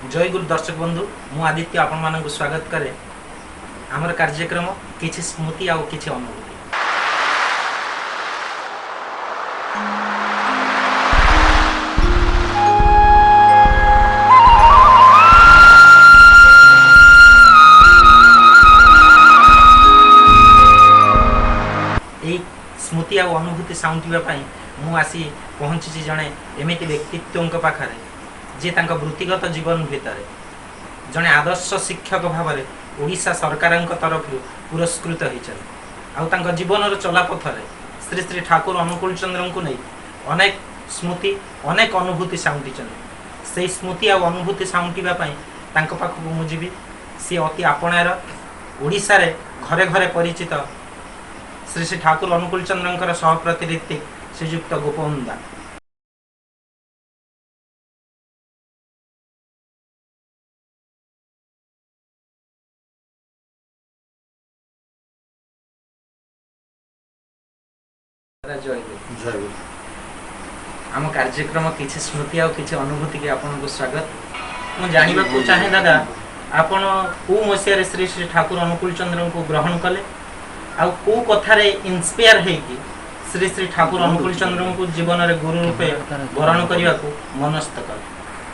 जय गुरु दर्शक बंधु मु आदित्य आपण मानक स्वागत करे आमर कार्यक्रम किछि स्मृति आउ किछि अनुभूति। एई स्मृति आउ अनुभूति साउंटिबा पई मु आसी पहुंची जणे एमिति व्यक्तित्वଙ୍କ पाखरे जे तांका वृत्तिगत जीवन भितर जड़े आदर्श शिक्षक भाव में ओडिशा सरकार तरफ पुरस्कृत होती जीवन चलापथर श्री श्री ठाकुर अनुकूल चंद्र को नहीं अनेक स्मृति अनेक अनुभूति साउंटी से स्मृति आ अनुभूति साउंटापी पाखक मुझी सी अति आपणार ओडिशा रे घरे घरे परिचित श्री श्री ठाकुर अनुकूल चंद्र सहप्रतिनिधि श्रीयुक्त गोपवंदा। आम कार्यक्रम किसी स्मृति आ किसी अनुभूति के आपन को स्वागत। मु जानिबा को चाहे दादा आपण को मसिया रे श्री श्री ठाकुर अनुकूल चंद्र को ग्रहण कले आ को कथा रे इंस्पायर हे कि श्री श्री ठाकुर अनुकूल चंद्र को जीवन रे गुरु रूपे ग्रहण करिया को मनस्थ कर।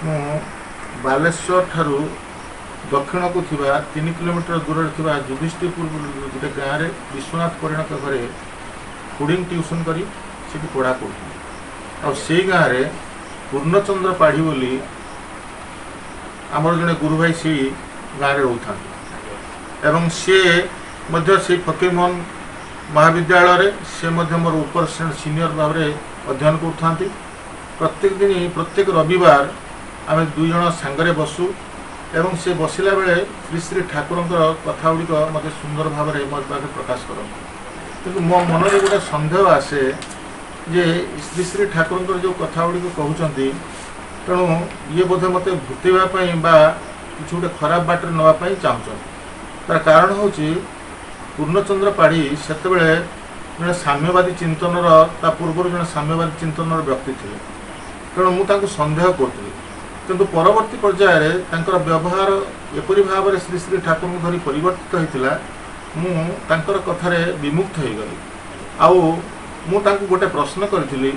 मु बालेश्वर ठारू दक्षिण को थिबा 3 किलोमीटर दूर रे थिबा जुदिष्टिपुर गोटे गाँव रे विश्वनाथ परिण के घरे कोडिंग ट्यूशन करी से पढ़ा कर और से गाँव में पूर्णचंद्र पाढ़ी बोली आमर जड़े गुरु भाई से गाँव में रोता एवं से फकीर मोहन महाविद्यालय से मोर ऊपर सीनियर भाव में अध्ययन कर प्रत्येक दिन प्रत्येक रविवार आम दुई जन सांगरे बसु एवं से बसला बेले श्री श्री ठाकुर कथा गुड़िक मत सुंदर भाव में मो पाखे प्रकाश करते कि मो मन में गोटे सन्देह आसे जे श्री श्री ठाकुर जो कथा गुड़िक कहते तेणु ये बोधे मत भूतेवाई कि गोटे खराब बाटर नापी चाहूँ तार कारण हूँ पूर्णचंद्र पाढ़ी से जो साम्यवादी चिंतन पूर्व जो साम्यवादी चिंतन व्यक्ति थे तेणु मुझे सन्देह करी किंतु परवर्ती पर्यायर व्यवहार एपरी भाव में श्री श्री ठाकुर को धरी परिवर्तित होता मुझर कथार विमुक्त हो गली आउ गोटे प्रश्न करी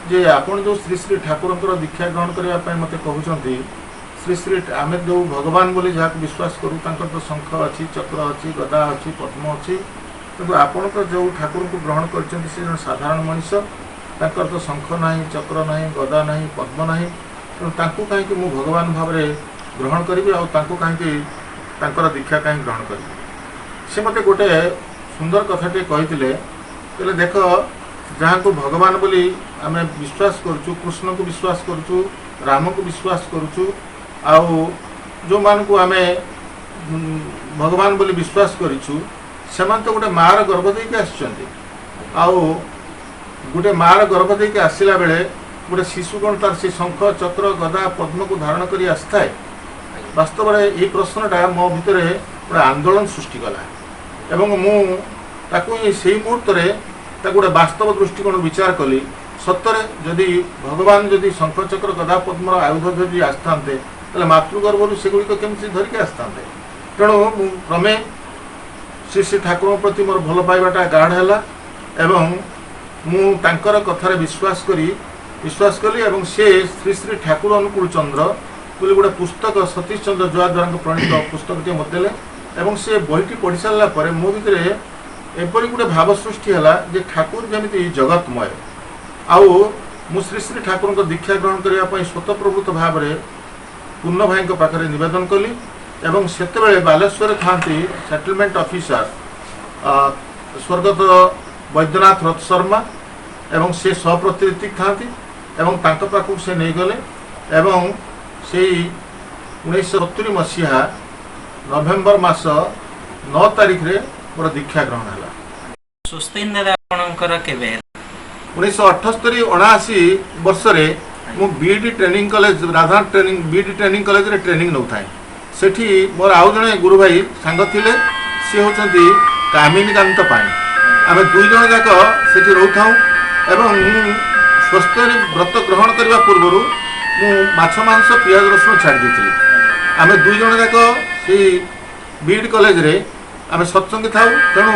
जे आपण जो श्री श्री ठाकुर दीक्षा ग्रहण करने मत कहते श्री श्री आम जो भगवान बोली जहाँ विश्वास करूँ तो शंख अच्छी चक्र अच्छी गदा अच्छी पद्म अच्छी किंतु आपण तो जो ठाकुर को ग्रहण कर साधारण मनीष तो शंख ना चक्र ना गदा ना पद्म ना तेणु कहीं मु भगवान भाव में ग्रहण करी कहीं दीक्षा कहीं ग्रहण करी से मत गोटे सुंदर कथाटे कहते देख जहाँ को भगवान बोली आम विश्वास करुचु कृष्ण को विश्वास करुचु राम को विश्वास करुचु आउ जो मान को आम भगवान बोली विश्वास करूँ से तो गोटे मार गर्भ देके आउ गोटे मार गर्भ देके आसला बेले गोटे शिशु कौन तार से शंख चक्र गदा पद्म को धारण कर आसए वास्तव में ये प्रश्नटा मो भितर गोटे आंदोलन सृष्टि कला एवं मुझे मुहूर्त गोटे वास्तव दृष्टिकोण विचार कली सतरे जदि भगवान जदि शंख चक्र गदा पद्म आयुध जदि आसते मातृगर्भ से गुड़िक केमती धरिकी आसते तेणु क्रमे श्री श्री ठाकुर प्रति मोर भल पाइबाटा गाढ़ है एवं मुझर कथार विश्वास कली एवं से श्री श्री ठाकुर अनुकूल चंद्र बोली गोटे पुस्तक सतीश चंद्र जवाद्वारा प्रणीत पुस्तक टे मत एवं से बहीटी पढ़ी सारा मो भितर एपरी गोटे भाव सृष्टि है जे ठाकुर जमी जगतमय आउ मु श्री श्री ठाकुर दीक्षा ग्रहण करने स्वतःप्रवृत्त भाव में पूर्ण भाई पाखे नवेदन कली एवं सेतेबेले बालेश्वर था सेटलमेंट ऑफिसर स्वर्गत वैद्यनाथ रथ शर्मा एवं से सहप्रतिनिधि था एवं पाखक से नहीं गले एवं से 1970 मसीहा नवेम्बर मास 9 तारिख रे मोर दीक्षा ग्रहण है। 1978 79 वर्ष मु BD training college Radha training BD training college रे ट्रेनिंग नौ थाए सेठी मोर आउ जने गुरु भाई सांग थिले सी होचंती कामिनीकांत पाणी आमे दुई जन जाक सेठी रहथाऊ एवं स्वस्थ व्रत ग्रहण करने पूर्व मु माछ मांस पियाज रसुण छाड़ दी आम दुई जन जाक से बीड कॉलेज रे आम सत्संगी था तेणु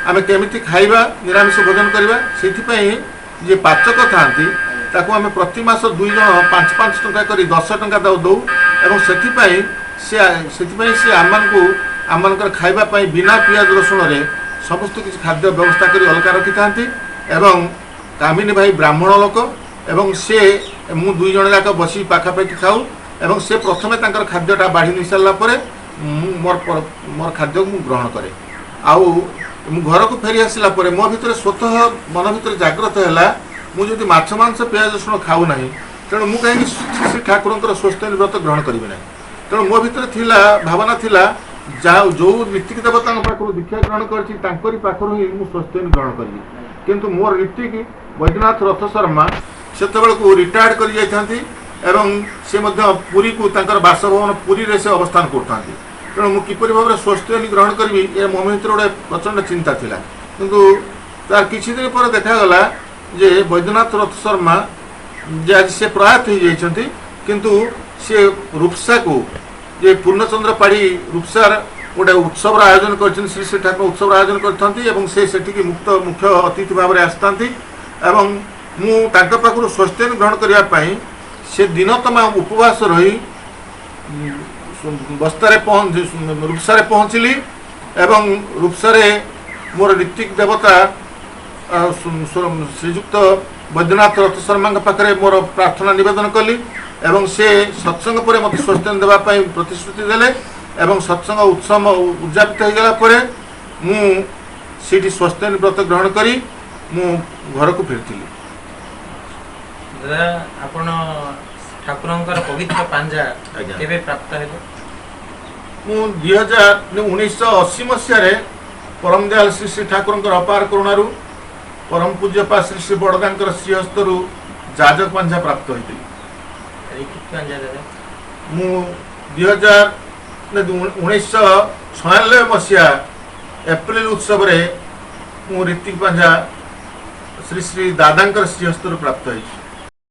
आम केमी खाइबा निरामिष भोजन करवा से जे पाचक था ताकू आम प्रति मास दुई जन 5-5 टंका कर 10 टंका दौ एवं से आम खाइबा बिना पियाज रसुण रे समस्त किसी खाद्य व्यवस्था कर अलग रखी था एवं कामिनी भाई ब्राह्मण लोक एवं से मु दुई जन जाक बसी पाखापाखि खाऊ एवं से प्रथमे तांकर खाद्यटा बाढ़ी नहीं सारा मोर खाद्य मु ग्रहण करे आउ घर को फेरी आसला मो भीतर स्वतः मन भीतर जागृत है मुझे माछ मांस पियाज रसुण खाऊ ना तेणु मु कहीं श्री ठाकुर स्वस्थ व्रत ग्रहण करी ना तेणु मो भीतर थिला भावना थिला जो नीतिक देवता पाखु दीक्षा ग्रहण करी पाखु ही मुझे स्वस्थ ग्रहण करी किंतु मोर नीतिक वैद्यनाथ रथ शर्मा से रिटायर्ड कर जाती एवं से पुरी को बासभवन पुरी रे से अवस्थान करता तेणु मुझे किपर भाव में स्वस्थ ग्रहण करी ये मो भर गोटे प्रचंड चिंता थिला किंतु तार किछि दिन पर देखागला जे वैद्यनाथ रथ शर्मा जे आज से प्रयात हो जाइछंती किंतु से रूपसा को जे पूर्णचंद्र पाढ़ी रूपसार गोटे उत्सव आयोजन कर श्री श्री ठाकुर उत्सव आयोजन करथंती से सेठी मुक्त मुख्य अतिथि भाव में आसतांती एवं मु तांका पाखु स्वस्थ ग्रहण करिया पई से दिन तमाम उपवास रही बस्तारे रूपसारे पहुँचली एवं रूपसारे मोर ऋतिक देवता श्रीजुक्त वैद्यनाथ रथ शर्मा पाखे मोर प्रार्थना निवेदन कली एवं से सत्संग पर मत स्वस्थ देवाई प्रतिश्रुति देले एवं सत्संग उत्सव उद्यापित हो गला मुझे स्वस्थ व्रत ग्रहण करी मु घर को फेरती दादा आपण ठाकुरंकर पवित्र पांजा केबे प्राप्त हेबो मु 1980 मसीह परम दयाल श्री श्री ठाकुरंकर अपार करुणारू परम पूज्यपा श्री श्री बड़दांकर श्रीहस्तरू जाजक पांजा प्राप्त होती मु 1996 मसीहा एप्रिल उत्सव रे मु ऋतिक पांजा श्री श्री दादांकर श्रीहस्तरू प्राप्त होती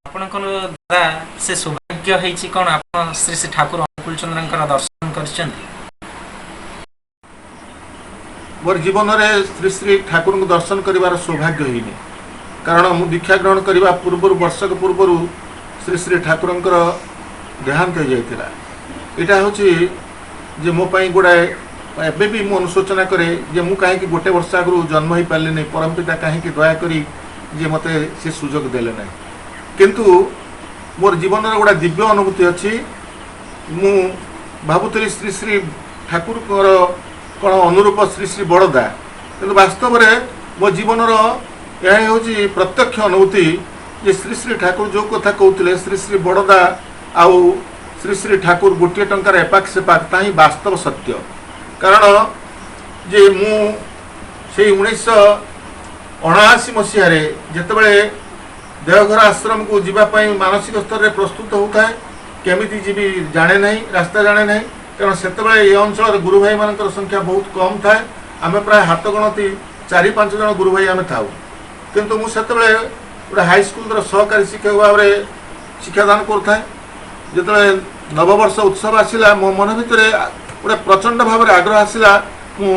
आपनकर दादा से सौभाग्य हेछि कोन आपन श्री श्री ठाकुर अनुकूल चंद्रंकर दर्शन करछन्ती मोर जीवन में श्री श्री ठाकुर को दर्शन करिवार सौभाग्य होइनी कारण मु दीक्षा ग्रहण करने पूर्व वर्षक पूर्व श्री श्री ठाकुर देहांत हो जाता यहाँ हूँ जे मो गोटाए एवं भी मुझे अनुशोचना करे जे मु कहीं गोटे वर्ष आगु जन्म हो पारे नहीं परमपिता कहीं दयाकोरी जे मत से सुजोग देले ना किंतु मोर जीवन में गोटे दिव्य अनुभूति अच्छी मु भावुली श्री श्री ठाकुर कौन अनुरूप श्री श्री बड़दा कि वास्तव में मो जीवन यह हूँ प्रत्यक्ष अनुभूति जे श्री श्री ठाकुर जो कथा कहते श्री श्री बड़दा आउ श्री श्री ठाकुर गोटे टंकार एपाक सेपाक ता ही वास्तव सत्य कारण जे मु से 1979 मसीह जितेबले देवघर आश्रम को जीवाई मानसिक स्तर में प्रस्तुत होता है केमी जीवी जाने नहीं रास्ता जाने नहीं कारण से ये अंचल गुरु भाई मान संख्या बहुत कम थाए आम प्राय हाथ गणती 4-5 जन गुरु भाई आम था किंतु मुझे गोटे हाईस्कल सहकारी शिक्षक भाव में शिक्षादान करें जो नववर्ष उत्सव आसला मो मन भितर गोटे प्रचंड भाव में आग्रह आसला मु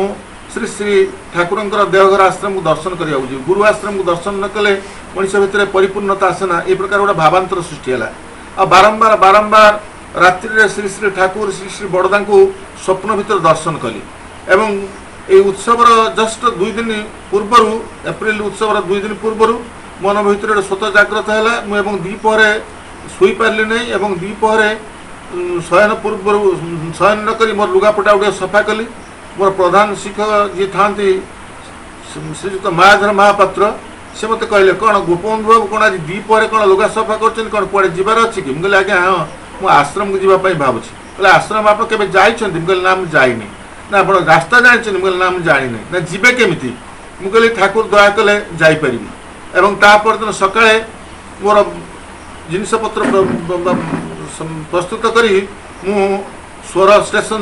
श्री श्री ठाकुर देवघर आश्रम को दर्शन करने गुरु आश्रम को दर्शन न कले मनुष्य भितर परिपूर्णता आसेना ये प्रकार गोटे भावांतर सृष्टि है आ बारंबार बारंबार रात्रि श्री श्री ठाकुर श्री श्री बड़दा को स्वप्न भितर दर्शन कली एवं ये उत्सव जस्ट 2 दिन पूर्व एप्रिल उत्सव 2 दिन पूर्व मन भर स्वतः जागृत है दीपहर शुई पार्ली नहीं एवं दीपहर शयन पूर्व शयन नक मोर लुगापटा गुटे सफा कली मोर प्रधान शिक्षक जी था श्रीजुक्त मायाधर महापात्र से मत कहले कौन गोपबंधु बाबू कौन आज दीपहर कौन लुगा सफा कर कौन कुआड़े जीवार अच्छी कि मुझे आज्ञा हाँ मुझे आश्रम को जीवाई भावुँ कहले आश्रम आप केवे जाइछन्ति मुझे ना मुझे जाइनी ना आप रास्ता जानते मुझे ना मुझे जानी ना जीवे केमिति मुझे ठाकुर दया कले जापरि एवं तापर सकाळे मोर जिनपत्र प्रस्तुत करी मु स्वर स्टेशन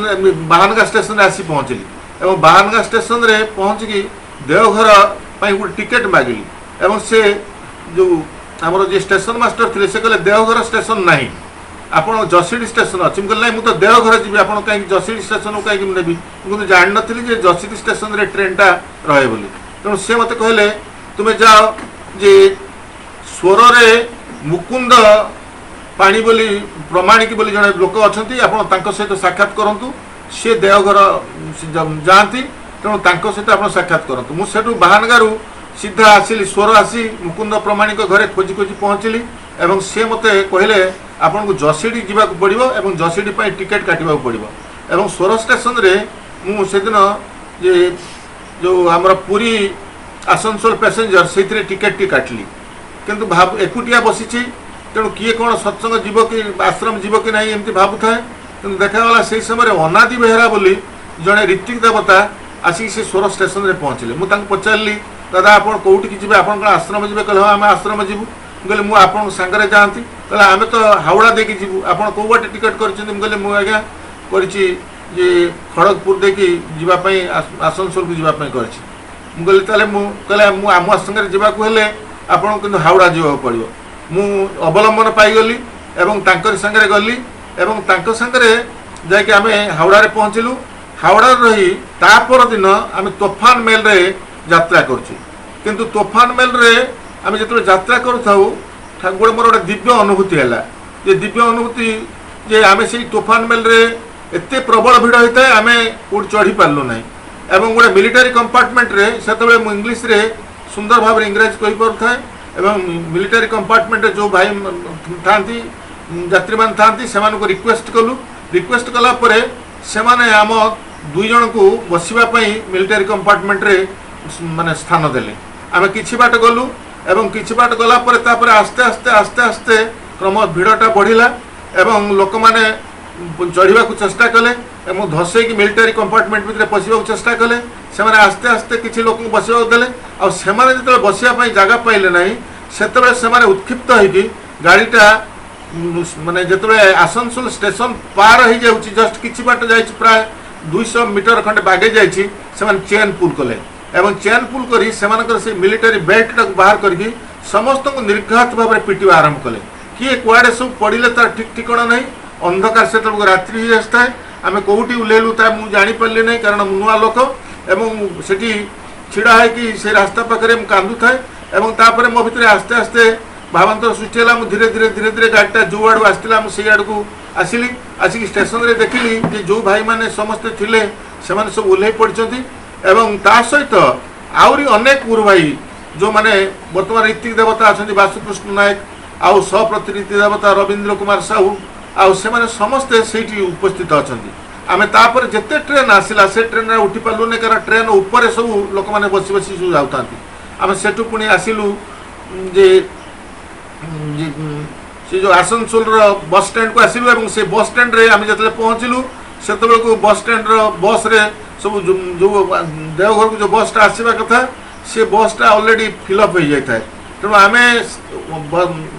बाहानगा स्टेशन आसी पहुँचली एवं बाहानगा स्टेशन रे पहुँचिकी देवघर गोटे टिकेट मागिली एवं से जो आमर जो स्टेशन मास्टर थे से कहले देवघर स्टेशन नहीं ଆପଣ ଜସିଡି ଷ୍ଟେସନ ଅଛି। ମୁଁ କହିଲି ନାଇଁ ମୁଁ ତ ଦେଓଘର ଯିବି, ଆପଣ କାହିଁକି ଜସିଡି ଷ୍ଟେସନକୁ କାହିଁକି ମୁଁ ନେବି? ମୁଁ କିନ୍ତୁ ଜାଣିନଥିଲି ଯେ ଜସିଡି ଷ୍ଟେସନରେ ଟ୍ରେନଟା ରହେ ବୋଲି। ତେଣୁ ସେ ମୋତେ କହିଲେ ତୁମେ ଯାଅ ଯେ ସ୍ୱରରେ ମୁକୁନ୍ଦ ପାଣି ବୋଲି ପ୍ରମାଣିକ ବୋଲି ଜଣେ ଲୋକ ଅଛନ୍ତି, ଆପଣ ତାଙ୍କ ସହିତ ସାକ୍ଷାତ କରନ୍ତୁ। ସିଏ ଦେଓଘର ଯାଆନ୍ତି, ତେଣୁ ତାଙ୍କ ସହିତ ଆପଣ ସାକ୍ଷାତ କରନ୍ତୁ। ମୁଁ ସେଠୁ ବାହାନଗାରୁ ସିଧା ଆସିଲି, ସ୍ୱର ଆସି ମୁକୁନ୍ଦ ପ୍ରମାଣିକ ଘରେ ଖୋଜି ଖୋଜି ପହଞ୍ଚିଲି ଏବଂ ସେ ମୋତେ କହିଲେ ଆପଣଙ୍କୁ ଜସିଡି ଯିବାକୁ ପଡ଼ିବ ଏବଂ ଜସିଡି ପାଇଁ ଟିକେଟ୍ କାଟିବାକୁ ପଡ଼ିବ। ଏବଂ ସ୍ୱର ଷ୍ଟେସନରେ ମୁଁ ସେଦିନ ଯେ ଯେଉଁ ଆମର ପୁରୀ ଆସନସୋଲ ପ୍ୟାସେଞ୍ଜର ସେଇଥିରେ ଟିକେଟ୍ଟି କାଟିଲି, କିନ୍ତୁ ଏକୁଟିଆ ବସିଛି, ତେଣୁ କିଏ କ'ଣ ସତ୍ସଙ୍ଗ ଯିବ କି ଆଶ୍ରମ ଯିବ କି ନାହିଁ ଏମିତି ଭାବୁଥାଏ। କିନ୍ତୁ ଦେଖାଗଲା ସେହି ସମୟରେ ଅନାଦି ବେହେରା ବୋଲି ଜଣେ ଋତିକ ଦେବତା ଆସିକି ସେ ସ୍ୱର ଷ୍ଟେସନରେ ପହଞ୍ଚିଲେ। ମୁଁ ତାଙ୍କୁ ପଚାରିଲି ଦାଦା ଆପଣ କେଉଁଠିକି ଯିବେ, ଆପଣ କ'ଣ ଆଶ୍ରମ ଯିବେ? କହିଲେ ହଁ ଆମେ ଆଶ୍ରମ ଯିବୁ। ମୁଁ କହିଲି ମୁଁ ଆପଣଙ୍କ ସାଙ୍ଗରେ ଯାଆନ୍ତି? କହିଲେ ଆମେ ତ ହାଉଡ଼ା ଦେଇକି ଯିବୁ, ଆପଣ କେଉଁ ବାଟେ ଟିକେଟ୍ କରିଛନ୍ତି? ମୁଁ କହିଲି ମୁଁ ଆଜ୍ଞା କରିଛି ଯେ ଖଡ଼ଗପୁର ଦେଇକି ଯିବା ପାଇଁ ଆସନସୋଲକୁ ଯିବା ପାଇଁ କରିଛି। ମୁଁ କହିଲି ତାହେଲେ କହିଲେ ଆମ ସାଙ୍ଗରେ ଯିବାକୁ ହେଲେ ଆପଣଙ୍କୁ କିନ୍ତୁ ହାଉଡ଼ା ଯିବାକୁ ପଡ଼ିବ। ମୁଁ ଅବଲମ୍ବନ ପାଇଗଲି ଏବଂ ତାଙ୍କରି ସାଙ୍ଗରେ ଗଲି ଏବଂ ତାଙ୍କ ସାଙ୍ଗରେ ଯାଇକି ଆମେ ହାଉଡ଼ାରେ ପହଞ୍ଚିଲୁ। ହାଉଡ଼ାରେ ରହି ତା ପରଦିନ ଆମେ ତୋଫାନ ମେଲରେ ଯାତ୍ରା କରୁଛୁ। କିନ୍ତୁ ତୋଫାନ ମେଲରେ ଆମେ ଯେତେବେଳେ ଯାତ୍ରା କରୁଥାଉ ମୋର ଗୋଟେ ଦିବ୍ୟ ଅନୁଭୂତି ହେଲା। ଯେ ଦିବ୍ୟ ଅନୁଭୂତି ଯେ ଆମେ ସେଇ ତୋଫାନ ମେଲରେ ଏତେ ପ୍ରବଳ ଭିଡ଼ ହୋଇଥାଏ ଆମେ କେଉଁଠି ଚଢ଼ିପାରିଲୁ ନାହିଁ ଏବଂ ଗୋଟେ ମିଲିଟାରୀ କମ୍ପାର୍ଟମେଣ୍ଟରେ ସେତେବେଳେ ମୁଁ ଇଂଲିଶରେ ସୁନ୍ଦର ଭାବରେ ଇଂରାଜୀ କହିପାରୁଥାଏ ଏବଂ ମିଲିଟାରୀ କମ୍ପାର୍ଟମେଣ୍ଟରେ ଯେଉଁ ଭାଇ ଥାଆନ୍ତି ଯାତ୍ରୀମାନେ ଥାଆନ୍ତି ସେମାନଙ୍କୁ ରିକ୍ୱେଷ୍ଟ କଲୁ। ରିକ୍ୱେଷ୍ଟ କଲା ପରେ ସେମାନେ ଆମ 2 ଜଣଙ୍କୁ ବସିବା ପାଇଁ ମିଲିଟାରୀ କମ୍ପାର୍ଟମେଣ୍ଟରେ ମାନେ ସ୍ଥାନ ଦେଲେ। ଆମେ କିଛି ବାଟ ଗଲୁ ଏବଂ କିଛି ବାଟ ଗଲା ପରେ ତାପରେ ଆସ୍ତେ ଆସ୍ତେ ଆସ୍ତେ ଆସ୍ତେ କ୍ରମ ଭିଡ଼ଟା ବଢ଼ିଲା ଏବଂ ଲୋକମାନେ ଚଢ଼ିବାକୁ ଚେଷ୍ଟା କଲେ ଏବଂ ଧସେଇକି ମିଲିଟାରୀ କମ୍ପାର୍ଟମେଣ୍ଟ ଭିତରେ ପଶିବାକୁ ଚେଷ୍ଟା କଲେ। ସେମାନେ ଆସ୍ତେ ଆସ୍ତେ କିଛି ଲୋକଙ୍କୁ ବସିବାକୁ ଦେଲେ ଆଉ ସେମାନେ ଯେତେବେଳେ ବସିବା ପାଇଁ ଜାଗା ପାଇଲେ ନାହିଁ ସେତେବେଳେ ସେମାନେ ଉତ୍କ୍ଷିପ୍ତ ହେଇକି ଗାଡ଼ିଟା ମାନେ ଯେତେବେଳେ ଆସନସୋଲ ଷ୍ଟେସନ ପାର ହେଇଯାଉଛି ଜଷ୍ଟ କିଛି ବାଟ ଯାଇଛି ପ୍ରାୟ 200 ମିଟର ଖଣ୍ଡେ ବାଗେଇ ଯାଇଛି ସେମାନେ ଚେନ୍ ପୁଲ୍ କଲେ ଏବଂ ଚେନ୍ ପୁଲ୍ କରି ସେମାନଙ୍କର ସେ ମିଲିଟାରୀ ବେଲ୍ଟଟାକୁ ବାହାର କରିକି ସମସ୍ତଙ୍କୁ ନିର୍ଘାତ ଭାବରେ ପିଟିବା ଆରମ୍ଭ କଲେ। କିଏ କୁଆଡ଼େ ସବୁ ପଡ଼ିଲେ ତାର ଠିକ୍ ଠିକଣା ନାହିଁ। ଅନ୍ଧକାର ସେତେବେଳକୁ ରାତ୍ରି ହେଇଆସିଥାଏ। ଆମେ କେଉଁଠି ଓହ୍ଲେଇଲୁ ତା ମୁଁ ଜାଣିପାରିଲି ନାହିଁ କାରଣ ମୁଁ ନୂଆ ଲୋକ ଏବଂ ସେଠି ଛିଡ଼ା ହେଇକି ସେ ରାସ୍ତା ପାଖରେ ମୁଁ କାନ୍ଦୁଥାଏ ଏବଂ ତାପରେ ମୋ ଭିତରେ ଆସ୍ତେ ଆସ୍ତେ ଭାବାନ୍ତର ସୃଷ୍ଟି ହେଲା। ମୁଁ ଧୀରେ ଧୀରେ ଧୀରେ ଧୀରେ ଗାଡ଼ିଟା ଯେଉଁ ଆଡ଼କୁ ଆସିଥିଲା ମୁଁ ସେଇ ଆଡ଼କୁ ଆସିଲି। ଆସିକି ଷ୍ଟେସନରେ ଦେଖିଲି ଯେ ଯେଉଁ ଭାଇମାନେ ସମସ୍ତେ ଥିଲେ ସେମାନେ ସବୁ ଓହ୍ଲେଇ ପଡ଼ିଛନ୍ତି ଏବଂ ତା ସହିତ ଆହୁରି ଅନେକ ଗୁରୁ ଭାଇ ଯେଉଁମାନେ ବର୍ତ୍ତମାନ ଋତିକ ଦେବତା ଅଛନ୍ତି ବାସୁକୃଷ୍ଣ ନାୟକ ଆଉ ସହପ୍ରତିନିଧି ଦେବତା ରବୀନ୍ଦ୍ର କୁମାର ସାହୁ ଆଉ ସେମାନେ ସମସ୍ତେ ସେଇଠି ଉପସ୍ଥିତ ଅଛନ୍ତି। ଆମେ ତାପରେ ଯେତେ ଟ୍ରେନ୍ ଆସିଲା ସେ ଟ୍ରେନରେ ଉଠି ପାରିଲୁନି କାରଣ ଟ୍ରେନ୍ ଉପରେ ସବୁ ଲୋକମାନେ ବସି ବସି ସବୁ ଯାଉଥାନ୍ତି। ଆମେ ସେଠୁ ପୁଣି ଆସିଲୁ ଯେ ସେ ଯେଉଁ ଆସନସୋଲର ବସ୍ ଷ୍ଟାଣ୍ଡକୁ ଆସିଲୁ ଏବଂ ସେ ବସ୍ ଷ୍ଟାଣ୍ଡରେ ଆମେ ଯେତେବେଳେ ପହଞ୍ଚିଲୁ ସେତେବେଳକୁ ବସ୍ ଷ୍ଟାଣ୍ଡର ବସ୍ରେ ସବୁ ଯେଉଁ ଦେଓଘରକୁ ଯେଉଁ ବସ୍ଟା ଆସିବା କଥା ସେ ବସ୍ଟା ଅଲରେଡ଼ି ଫିଲ୍ଅପ୍ ହୋଇଯାଇଥାଏ। ତେଣୁ ଆମେ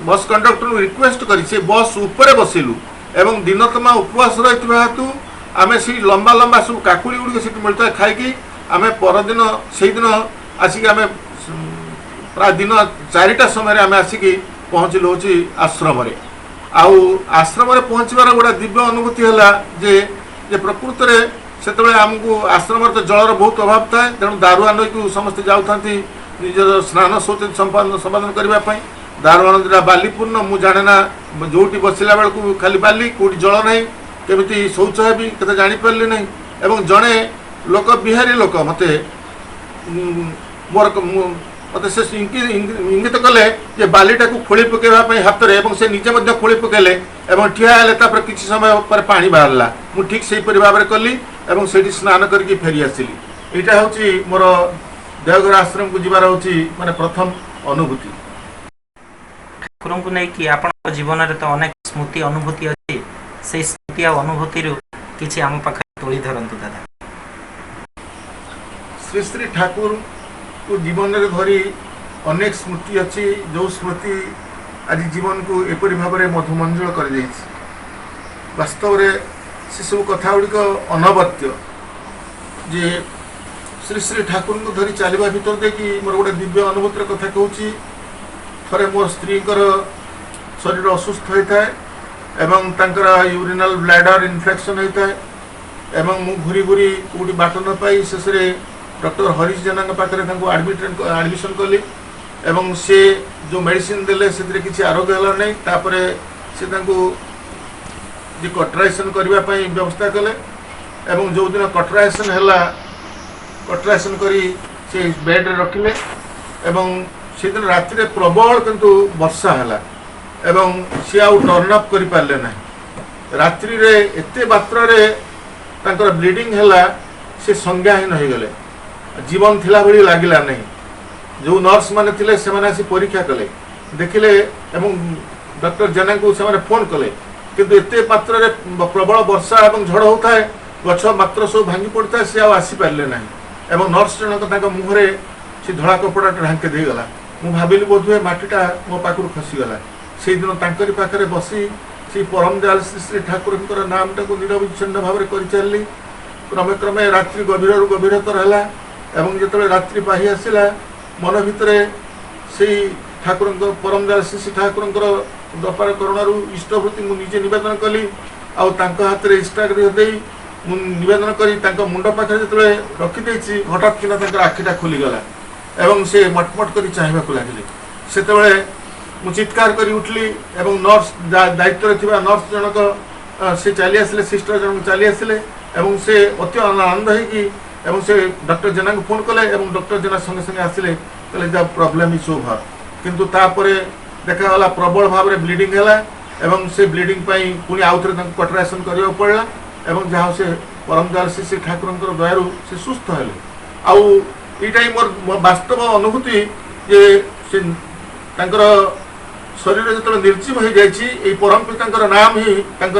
ବସ୍ କଣ୍ଡକ୍ଟରକୁ ରିକ୍ୱେଷ୍ଟ କରି ସେ ବସ୍ ଉପରେ ବସିଲୁ ଏବଂ ଦିନତମା ଉପବାସ ରହିଥିବା ହେତୁ ଆମେ ସେଇ ଲମ୍ବା ଲମ୍ବା ସବୁ କାକୁଡ଼ି ଗୁଡ଼ିକ ସେଠି ମିଳୁଥାଏ ଖାଇକି ଆମେ ପରଦିନ ସେଇଦିନ ଆସିକି ଆମେ ପ୍ରାୟ ଦିନ 4ଟା ସମୟରେ ଆମେ ଆସିକି ପହଞ୍ଚିଲୁ ହେଉଛି ଆଶ୍ରମରେ। ଆଉ ଆଶ୍ରମରେ ପହଞ୍ଚିବାର ଗୋଟେ ଦିବ୍ୟ ଅନୁଭୂତି ହେଲା ଯେ ପ୍ରକୃତରେ ସେତେବେଳେ ଆମକୁ ଆଶ୍ରମରେ ତ ଜଳର ବହୁତ ଅଭାବ ଥାଏ ତେଣୁ ଦାରୁଆ ନଈକୁ ସମସ୍ତେ ଯାଉଥାନ୍ତି ନିଜର ସ୍ନାନ ଶୌଚ ସମ୍ପାଦନ କରିବା ପାଇଁ। ଦାରୁଆ ନଦୀଟା ବାଲିପୂର୍ଣ୍ଣ ମୁଁ ଜାଣେ ନା ଯେଉଁଠି ବସିଲା ବେଳକୁ ଖାଲି ବାଲି କେଉଁଠି ଜଳ ନାହିଁ କେମିତି ଶୌଚ ହେବି କେତେ ଜାଣିପାରିଲି ନାହିଁ ଏବଂ ଜଣେ ଲୋକ ବିହାରୀ ଲୋକ ମୋତେ ସେ ଇଙ୍ଗିତ କଲେ ଯେ ବାଲିଟାକୁ ଖୋଳି ପକାଇବା ପାଇଁ ହାତରେ ଏବଂ ସେ ନିଜେ ମଧ୍ୟ ଖୋଳି ପକାଇଲେ ଏବଂ ଠିଆ ହେଲେ ତାପରେ କିଛି ସମୟ ପରେ ପାଣି ବାହାରିଲା। ମୁଁ ଠିକ୍ ସେହିପରି ଭାବରେ କଲି ଏବଂ ସେଇଠି ସ୍ନାନ କରିକି ଫେରି ଆସିଲି। ଏଇଟା ହେଉଛି ମୋର ଦେଓଘର ଆଶ୍ରମକୁ ଯିବାର ହେଉଛି ମାନେ ପ୍ରଥମ ଅନୁଭୂତି। ଠାକୁରଙ୍କୁ ନେଇକି ଆପଣଙ୍କ ଜୀବନରେ ତ ଅନେକ ସ୍ମୃତି ଅନୁଭୂତି ଅଛି, ସେଇ ସ୍ମୃତି ଆଉ ଅନୁଭୂତିରୁ କିଛି ଆମ ପାଖରେ ତୋଳି ଧରନ୍ତୁ ଦାଦା। ଶ୍ରୀ ଶ୍ରୀ ଠାକୁରଙ୍କୁ ଜୀବନରେ ଧରି ଅନେକ ସ୍ମୃତି ଅଛି ଯେଉଁ ସ୍ମୃତି ଆଜି ଜୀବନକୁ ଏପରି ଭାବରେ ମଧୁମଞ୍ଜଳ କରିଦେଇଛି। ବାସ୍ତବରେ ସେସବୁ କଥା ଗୁଡ଼ିକ ଅନବଦ୍ୟ ଯେ ଶ୍ରୀ ଶ୍ରୀ ଠାକୁରଙ୍କୁ ଧରି ଚାଲିବା ଭିତରେ ଦେଇକି ମୋର ଗୋଟେ ଦିବ୍ୟ ଅନୁଭୂତିର କଥା କହୁଛି। ଥରେ ମୋ ସ୍ତ୍ରୀଙ୍କର ଶରୀର ଅସୁସ୍ଥ ହୋଇଥାଏ एवं तांकर यूरिनल ब्लैडर इन्फेक्शन होता है एवं मु घूरी घूरी कौटी बाट न पाई शेष डॉक्टर हरीश जेना पाखे एडमिशन कली एवं से जो मेडिसिन देले से किसी आरोग्य है नहीं तापर से कटराइसन करने व्यवस्था कले एवं जो दिन कटराइसन है कटराइसन करी से बेड रखिले एवं से दिन राति प्रबल किंतु वर्षा है एवं सी आउ टर्न अप कर पारे ना रात्रि रे एते मात्रा रे तांकर ब्लीडिंग है से संज्ञाहीन हो गले जीवन थिला भली लागिला नहीं जो नर्स माने थिले से माने आसी परीक्षा कले देखिले एवं डॉक्टर जेना को से माने फोन कले किंतु एते मात्रा रे प्रबल वर्षा एवं झड़ होता है गछ मात्र सब भांगी पड़ता है से आउ आसी पारे ना एवं नर्स जनक मुहरे से धड़ा कपड़ा ढांके दे गला मु भाबिली बोधुए माटीटा मो पाखरु खसीगला से दिन तांकरी पाखरे बसी से परम दयाल श्री श्री ठाकुर नामटा को निरविच्छिन्न भाव कर चलली क्रमे क्रमे रात्रि गभीर गभीरतर है एवं जो रात्रि पाही आसला मन भितर से ठाकुर परम दयाल श्री श्री ठाकुर दपार करुणारू इष्टवृत्ति मुझे निजे नवेदन कली आउ हाथ में इष्टाग्रह दे नवेदन कर मुंड पाखे जो रखीदे हठात किना आखिटा खोलीगला एवं से मटमट कर चाहवा लगे से मु चित्कार कर उठली एवं नर्स दायित्व थिबा नर्स जनक से चली आसिले सिस्टर जनक चली आसिले एवं से अति आनंद होगी एवं से डॉक्टर जेना को फोन कले एवं डॉक्टर जेना संगे संगे आसिले कहले द प्रॉब्लम इज ओवर किंतु तापरे देखागला प्रबल भाव में ब्लीडिंग है एवं से ब्लीडिंग पाई पुणी आउ थे कटराइसन करने पड़ा एवं जहाँ से परम दयाल श्री श्री ठाकुर दयारू से सुस्थ हेले आउ यहीटा मोर वास्तव अनुभूति जे से तांकर शरीर जो निर्जीव हो जाए परम पिता नाम ही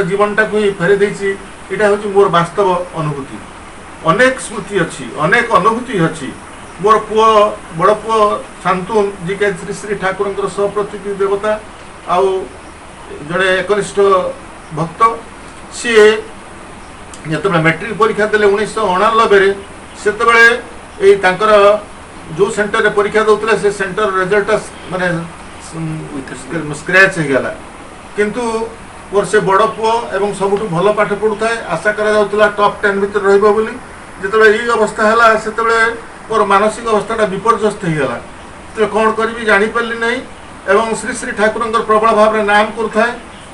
जीवनटा को ही फेरे देछि एटा हूँ मोर वास्तव अनुभूति अनेक स्मृति अच्छी अनेक अनुभूति अच्छी मोर पुओ बड़ पुओ शांतुन जी के श्री श्री ठाकुर सप्रतिनिधि देवता आउ जड़े एकनिष्ठ भक्त सी जो मैट्रिक परीक्षा देले 1989 से जो सेंटर रे परीक्षा दौले से सेंटर रिजल्ट माने स्क्रैच हो गला किंतु मोर से बड़ पुओ एवं सबुठ भल पाठ पढ़ुता है आशा करा टॉप 10 भीतर रहिबो बोली जेतबे ई अवस्था हला सेतबे मोर मानसिक अवस्थाटा विपर्यस्त हो गला तो कौन करी जानी पारली नहीं एवं श्री श्री ठाकुर प्रबल भाव में नाम करुए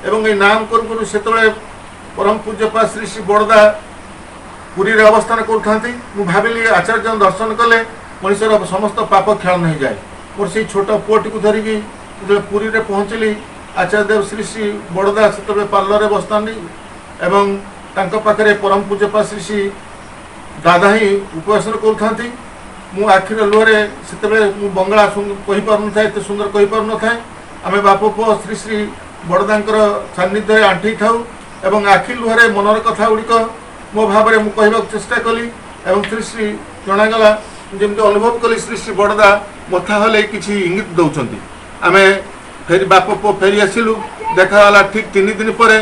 एवं ये नाम करू से परम पूज्यपा श्री श्री बड़दा पुरी रे अवस्थान करुँगी मु भाविली आचार्य दर्शन कले मनुष्यर समस्त पाप क्षण नहीं जाए मोर से छोट पुओटी को धरिकी जो पुरी रे पहुँचली आचार्य देव श्री श्री बड़दा से पार्लर में बसतानी एवं तांको पाखरे परम पूज्यपा श्री श्री दादा ही उपवेशन करुँगी मु आखिर लुहरे से बंगला कही पार न एत सुंदर कही पार न आम बाप पुओ श्री श्री बड़दांकर सान्निध्य आंठी थाऊ एवं आखि लुहरे मनर कथा गुड़िक मो भाव में मुझे चेष्टा कली एवं श्री श्री जनागला जमी अनुभव कली श्री श्री बड़दा मथा हले किसी इंगित दौरान आम फेरी बाप पुओ फेरी आसिलु देखाला ठीक 3 दिन पर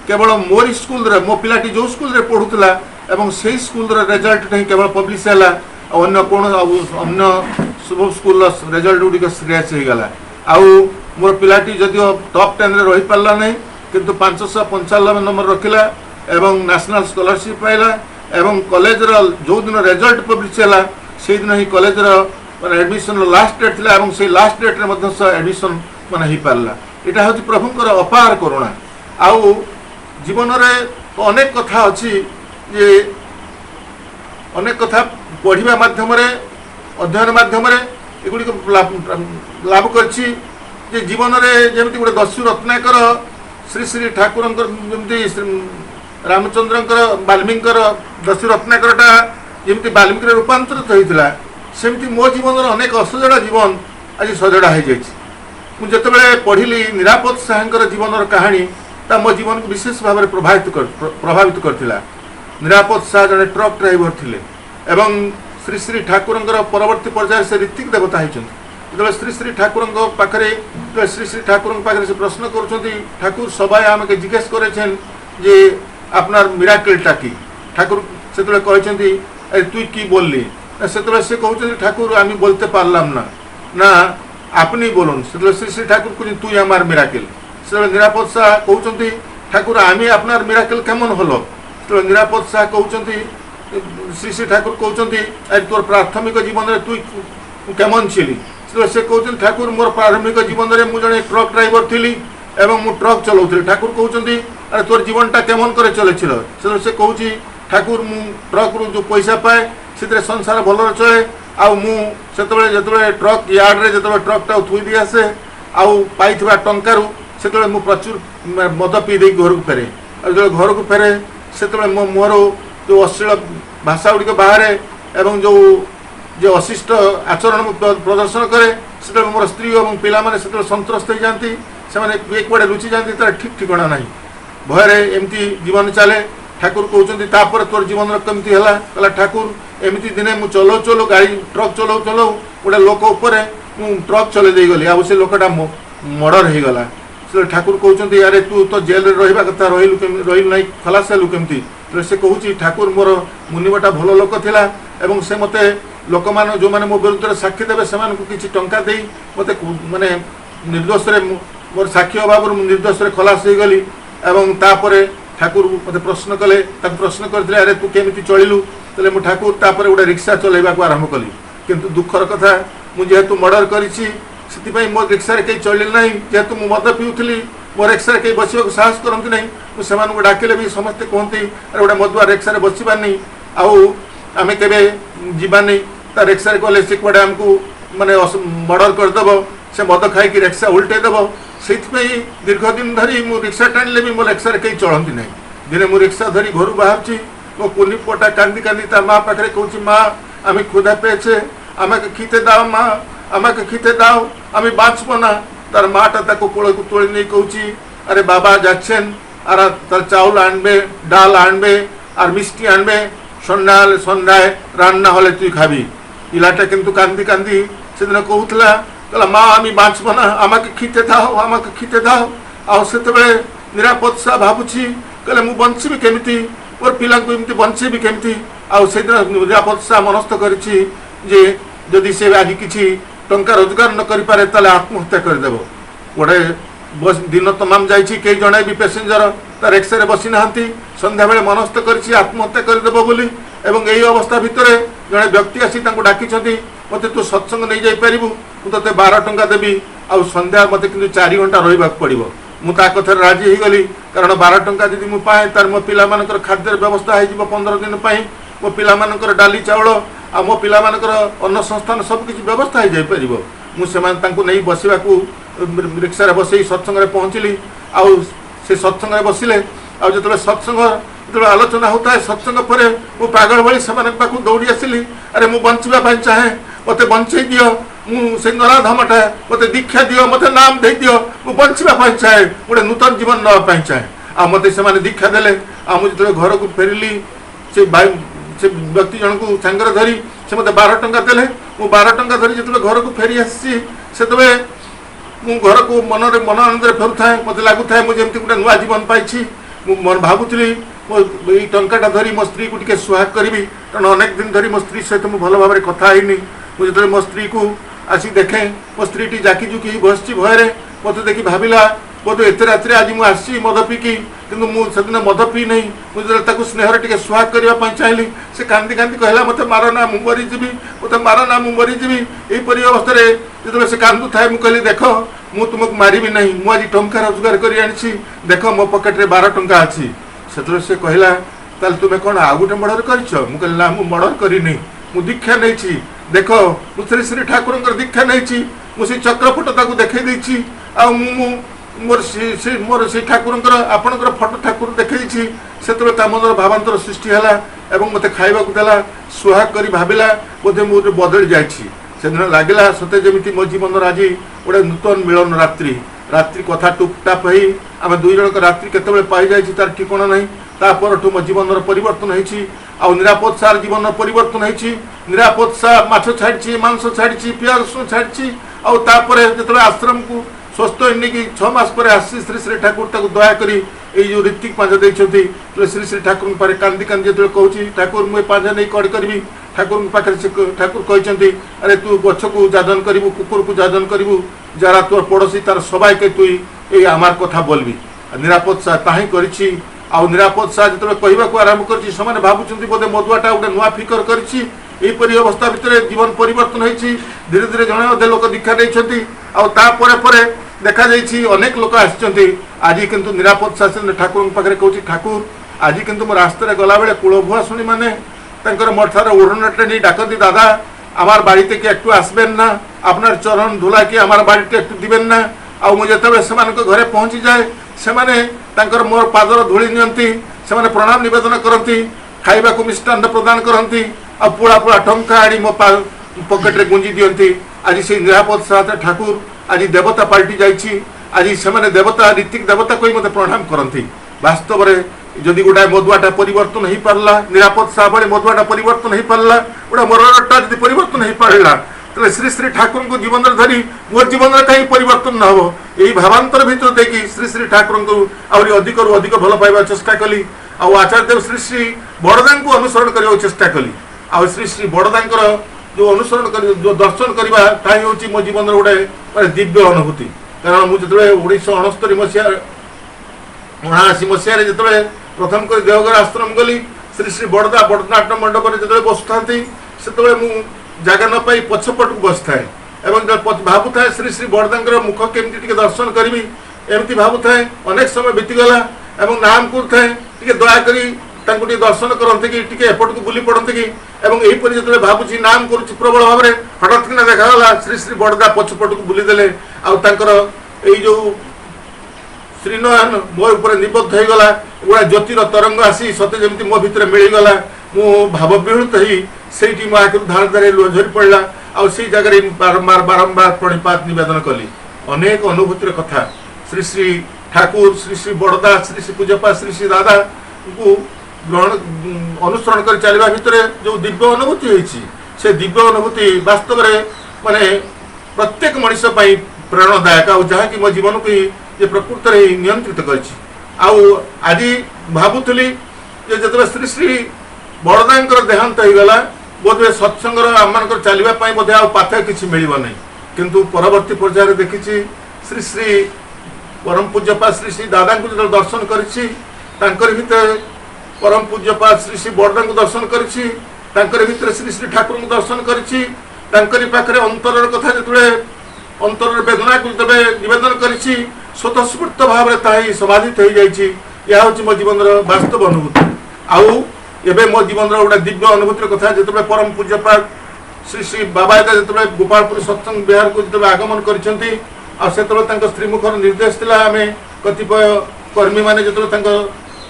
केवल मोरी स्कूल मो पिलाटी जो स्कूल पढ़ुला एवं से स्कूल रिजल्ट नहीं केवल पब्लिश है अन्य कौन अन्य सब स्कूल रिजल्ट गुड़िक स्क्रैच हो गला आउ मोर पिलाटी जदिव टॉप 10 रे रही पारला नहीं किंतु 595 नंबर रखिला एवं नेशनल स्कॉलरशिप पाइला एवं कॉलेज जो दिन रिजल्ट पब्लिश है से दिन ही कॉलेज एडमिशन लास्ट डेट थिला एवं से लास्ट डेट रे एडमिशन माने ही पारला एटा होती प्रभुंकर अपार करुणा आउ जीवन रे अनेक कथा अछि जे अनेक कथा पढ़िबा माध्यम अध्ययन माध्यम एगुड़ी लाभ करछि जे जीवन में जमी गोटे दस्यु रत्नाकर श्री श्री ठाकुर जमी रामचंद्र वाल्मीकि दस्यु रत्नाकरटा जमी वाल्मीकि रूपांतरित होता सेमती मो जीवन अनेक असजड़ा जीवन आज सजड़ा हो जाते पढ़िली निरापद साहर जीवन कहानी ता मो जीवन को विशेष भाव में प्रभावित करथिला। निरापद साह जड़े ट्रक ड्राइवर थिले एवं श्री श्री ठाकुर परवर्ती पर्याय से ऋतिक देवता होती जो श्री श्री ठाकुर पाखे श्री श्री ठाकुर पाखे से प्रश्न कर ठाकुर सबाई आम के जिज्ञेस करें जे आपनार मिराकलटा कि ठाकुर से कहते तुई की बोलली से कहते ठाकुर आम बोलते पारलाम ना आपनी बोलन से श्री श्री ठाकुर कहते तुई हमार मिराकल से निरापद शाह कहते ठाकुर आम आपनार मिराकल केमन हल तो निरापद साहा कहते श्री श्री ठाकुर कहते अरे तोर प्राथमिक जीवन में तु केमन छिली से कहते ठाकुर मोर प्रारंभिक जीवन में मुझे ट्रक ड्राइवर थी एवं मु ट्रक चलाऊली ठाकुर कहते अरे तोर जीवनटा केमन करे चले से कहूँ ठाकुर मु ट्रक रु जो पैसा पाए से संसार भल चले आते ट्रक यार्ड रे जो ट्रकटा थुई दी आसे आउ पाई टंकार से मु प्रचुर मद पी दे घर को फेरे जो घर को फेरे से मो मुहर जो अश्लील भाषा गुड़िक बाहर एवं जो अशिष्ट आचरण प्रदर्शन करे से मोर स्त्री और पिला माने से संत्रस्त हो जाती से कड़े लुचि जाती तार ठीक ठिकाना ना भयर एमती जीवन चले ठाकुर कहते तोर जीवन कमती है कहला ठाकुर एमती दिने मु चलो चलो गाड़ी ट्रक चलो चलो गोटे लोक उपर ट्रक चले दे गली आ से लोकटा मर्डर हो गला से ठाकुर कहते अरे तू तो जेल रहा कथा रही ना खलास हेलु केमती से कहूँ ठाकुर मोर मुनिबटा भल लोक थिला एवं से मते लोक मान जो मैंने मो विरुद्ध साक्षी देवे से किसी टंका दे मते माने निर्दोष मोर साक्षी अभाव निर्दोष खलास हो गली एवं तापरे ठाकुर मते प्रश्न कले प्रश्न करते अरे तू केमिति चलिलु तेले मु ठाकुर तापरे गोटे रिक्शा चलैबा को आरंभ कली किंतु दुखर कथा मु जेहेतु मर्डर करिछि से मो रिक्शा कहीं चलिल ना जेहेतु मु मद पिउथली मो रिक्शा कहीं बसवा साहस करती ना मुझे डाकिले भी समस्ते कहते अरे गोटे मदुआ रिक्शा बसबानी आम के जीवानी ता रिक्शा गले से कड़े आमको माने मर्डर करदेव से मद खाई रिक्शा उल्टेदेव से दीर्घ दिन धरी मु रिक्शा टाणिले भी मो रिक्शा कहीं चलती ना दिने मु रिक्शा धरी घर बाहर मो कुनी पोटा कांदी कांदी ता माँ पाखे कहूँ माँ आम खुदा पेचे आम खीते दाओ माँ आम खीते दाओ आम बाँचब ना तार माटा कोल को तोड़ी नहीं कहूँ अरे बाबा जाच्छेन আর তার চাউল আনবে ডাল আনবে আর মিষ্টি আনবে সন্ধ্যায় রান্না হলে তুই খাবি পিলাটা কিন্তু কান্দি কান্দি সেদিন কହୁଥିଲା कहला माँ आमी बाँचब ना आमाके खीते दाओ आउ सेतेबेले निरापद सा भाबुछि कहले मु बंचिबि केमिति मोर पिला को एमति बंचेबि केमिति आउ सेदिन निरापद सा मनस्थ करिछि जे जदि से आज किछि टंका रोजगार न करि पारे ताले आत्महत्या करदेव गोटे दिन तमाम जाइए कई जड़े भी पैसेंजर तार रिक्शा बसी ना संध्या बेले मनस्थ कर आत्महत्या करदेव बोली एवं यही अवस्था भितर जड़े व्यक्ति आसी डाकी मत तू सत्संग नहीं जापर मुझे 12 टंका देवी आउ संध्या मत कि 4 घंटा रहा पड़ो मुझे कथा राजी हो गली कारण 12 टंका जी मुझे पाए तार मो पिला खाद्य व्यवस्था हो 15 दिन मो पिला डाली चाउल आ मो पिला अन्न संस्थान सबकि व्यवस्था हो जापर मुझे नहीं बसवा रिक्शा बसई सत्संग पहुँचली आउ से सत्संग बसिले आउ जो सत्संग जो आलोचना होता है सत्संग पर मु पागल भाई से दौड़ी आसली अरे मु बंचापी चाहे मत बंचे दियो मुझे नराधामटा मत दीक्षा दियो मत नाम दे दियो मु बंचापी चाहे गोटे नूतन जीवन नापी चाहे आ मत से दीक्षा देले आ मुझे जो घर को फेरिली से व्यक्ति जन को सांगर धरी से मत 12 टंका देले मु 12 टंका धरी जो घर को फेरी आसी से मु घर को मन आनंद फेर थाए मत लगुए मुझे गोटे नुआ जीवन पाई मुझे भावुली मो टाटा धरी मो स्त्री को टे सुहाग करी कारण अनेक दिन धरी मो स्त्री सहित मुझे भल भाव में कथा है मुझे जो मो स्त्री को आसी देखे मो स्त्री टी जाकी जुकी बस भयर मत देखी भाविला बोध एत रात आज मुझे मद पीकी कितु मुझे मद पी नहीं मुझे स्नेह टे सुहाग करने चाहिए से कांदी कांदी कहला मत मार ना मु मरीजी मत मार ना मु मरीजी यहीपरी अवस्था जो से कांदू थाए मुझे कहली देख मु तुमको मारिबी नहीं मुझे टंका रोजगार कर देख मो पकेट 12 टंका अच्छी से कहला ताल तुम्हें कौन आउ गोटे मर्डर कर ना मु मर्डर करनी मु दीक्षा नहीं देख मु श्री श्री ठाकुर दीक्षा नहीं मुझे चक्रफुट देखई देछि आ मोर से ठाकुर आपणकर फटो ठाकुर देखी से मन भावांतर सृष्टि है मत खाइबा देला सुहाग कर भाविला बोधे मुझे बदली जाए लगे सते जमी मो जीवन आज गोटे नूतन मिलन रात्रि कथा टुपटाप हो आम दुई जन रात्रि केतबेले पाई जाए तार ठिकाना नहीं तापरठू मो जीवन परिवर्तन होती निरापद सार जीवन परिवर्तन होती निरापद सा माछ छाड़ी मांस छाड़ी पियाज रसुण छाड़ी आउे जो आश्रम को स्वस्थ नहीं 6 मास पर आसी श्री श्री ठाकुर दयाकोरी जो ऋतिक पांजा देखते श्री श्री ठाकुर पाखे कांदी कांदी जो कहूँ ठाकुर मुझे पांजा नहीं कड़ करी ठाकुर पाखे ठाकुर कहते अरे तू गछ को जादन करू कुकुर को जादन करू जरा तोर पड़ोसी तार सबाई के तु ये आमार कथा बोलबी निरापद साह ताही करिछि आ निरापद साह जतबे कहबाक आरंभ करछि समान भाबुछन्ति बोधे मधुआटा गोटे नुआ फिकर करिछि एपरी अवस्था भितर जीवन परिवर्तन होइछि धीरे धीरे जणे अधे लोक दीक्षा दैछन्ति आ तापर परे देखा जाइछि अनेक लोक आछन्ति आज किंतु निरापद शासन ठाकुर पाखरे कहछि ठाकुर आज किंतु मो रास्ता गला बेले कुलभुआ शुणी माने तांकर मठार ओढ़नाटे नहीं डाकती दादा आमार बाड़ीते कि एकटू आसबेन ना आपनार चरण धुला कि आमार बाड़ीते एकटू दिबेन ना आ मु जेतेबेले सेमानक घरे पहुंची जाए सेमाने तांकर मोर पादर धूली नियंती सेमाने प्रणाम निवेदन करती खाइबा को मिष्टान्न प्रदान करती आ पुड़ा पुड़ा टंका आड़ी मो पकेट रे गुंजी दियंती आज से निरापद साथ ठाकुर आज देवता पाल्टी जाइछि आज सेमाने देवता ऋतिक देवता कोई मते प्रणाम करती वास्तव रे जदि गोटा मधुआटा परिवर्तन हो पारा निरापद साह भाई मधुआटा परिवर्तन हो पारा गोटा मरणटा जब परिवर्तन हो पारा तो श्री श्री ठाकुर को जीवन धरी मोर जीवन में कहीं परिवर्तन न हो यही भावांतर भर देखिए श्री श्री ठाकुर को आहरी अधिक अधिक भल पाइबा चेष्टा कली आचार्य देव श्री श्री बड़दा को अनुसरण करने चेष्टा कली आ श्री श्री बड़दा जो अनुसरण कर जो दर्शन करवा ताही हूँ मो जीवन गोटे दिव्य अनुभूति कारण मुझे जो 1969 मसीह 79 मसीह जो प्रथम कर देवघर आश्रम गली श्री श्री बड़दा बड़नाट्य मंडप जो बसुता से मु जगह न पाई पछपट को बस थाए भावु थाए श्री श्री बड़दा मुख केमती दर्शन करी एमती भावु थाए अनेक समय बीतीगला नाम कर दयाकोरी दर्शन करते कि एपट को बुली पड़ते कि यहीपरि जो भावुची नाम करुच्ची प्रबल भाव में हठात कि देखा श्री श्री बड़दा पछपट को बुलीदे जो श्रीनयन मो ऊपर निबद्ध हो गला गोटे ज्योतिर तरंग आसी सते जमी मो भितर मिलगला मु भावविहृत ही मो आखिर धार धारे लुह झरी पड़ा आ जगह बारंबार बारंबार प्रणिपात निवेदन कली अनेक अनुभूतिर कथा श्री श्री ठाकुर श्री श्री बड़दा श्री श्री पूजपा श्री श्री दादा को ग्रहण अनुसरण कर चलवा भितर जो दिव्य अनुभूति होती से दिव्य अनुभूति वास्तव में माने प्रत्येक मनुष्य प्रेरणादायक आ जहाँकि मो जीवन को ये प्रकृत नियंत्रित आज भावुली जो श्री श्री बड़दा देहांत हो गला बोधे सत्संगर आम चलवाई बोधे पाथ किसी मिलना किंतु परवर्ती पर्यायर देखी श्री श्री परम पूज्यपा श्री श्री दादा को जो दर्शन कर परम पूज्यपा श्री श्री बड़दा को दर्शन कर श्री श्री ठाकुर को दर्शन कर अंतर कथा जो अंतर वेदना को जब निवेदन करिछि स्वतःस्फूर्त भाव में ताही समाधित हो जाइछि या होछि मो जीवन वास्तव अनुभूति आउ एबे मो जीवन गोटे दिव्य अनुभूतिर कथा जो परम पूज्यपा श्री श्री बाबा जो गोपालपुर सत्संग विहार को जो आगमन करछंती आ सेतबे श्रीमुखर निर्देश थिला आमे कतिपय कर्मी माने जो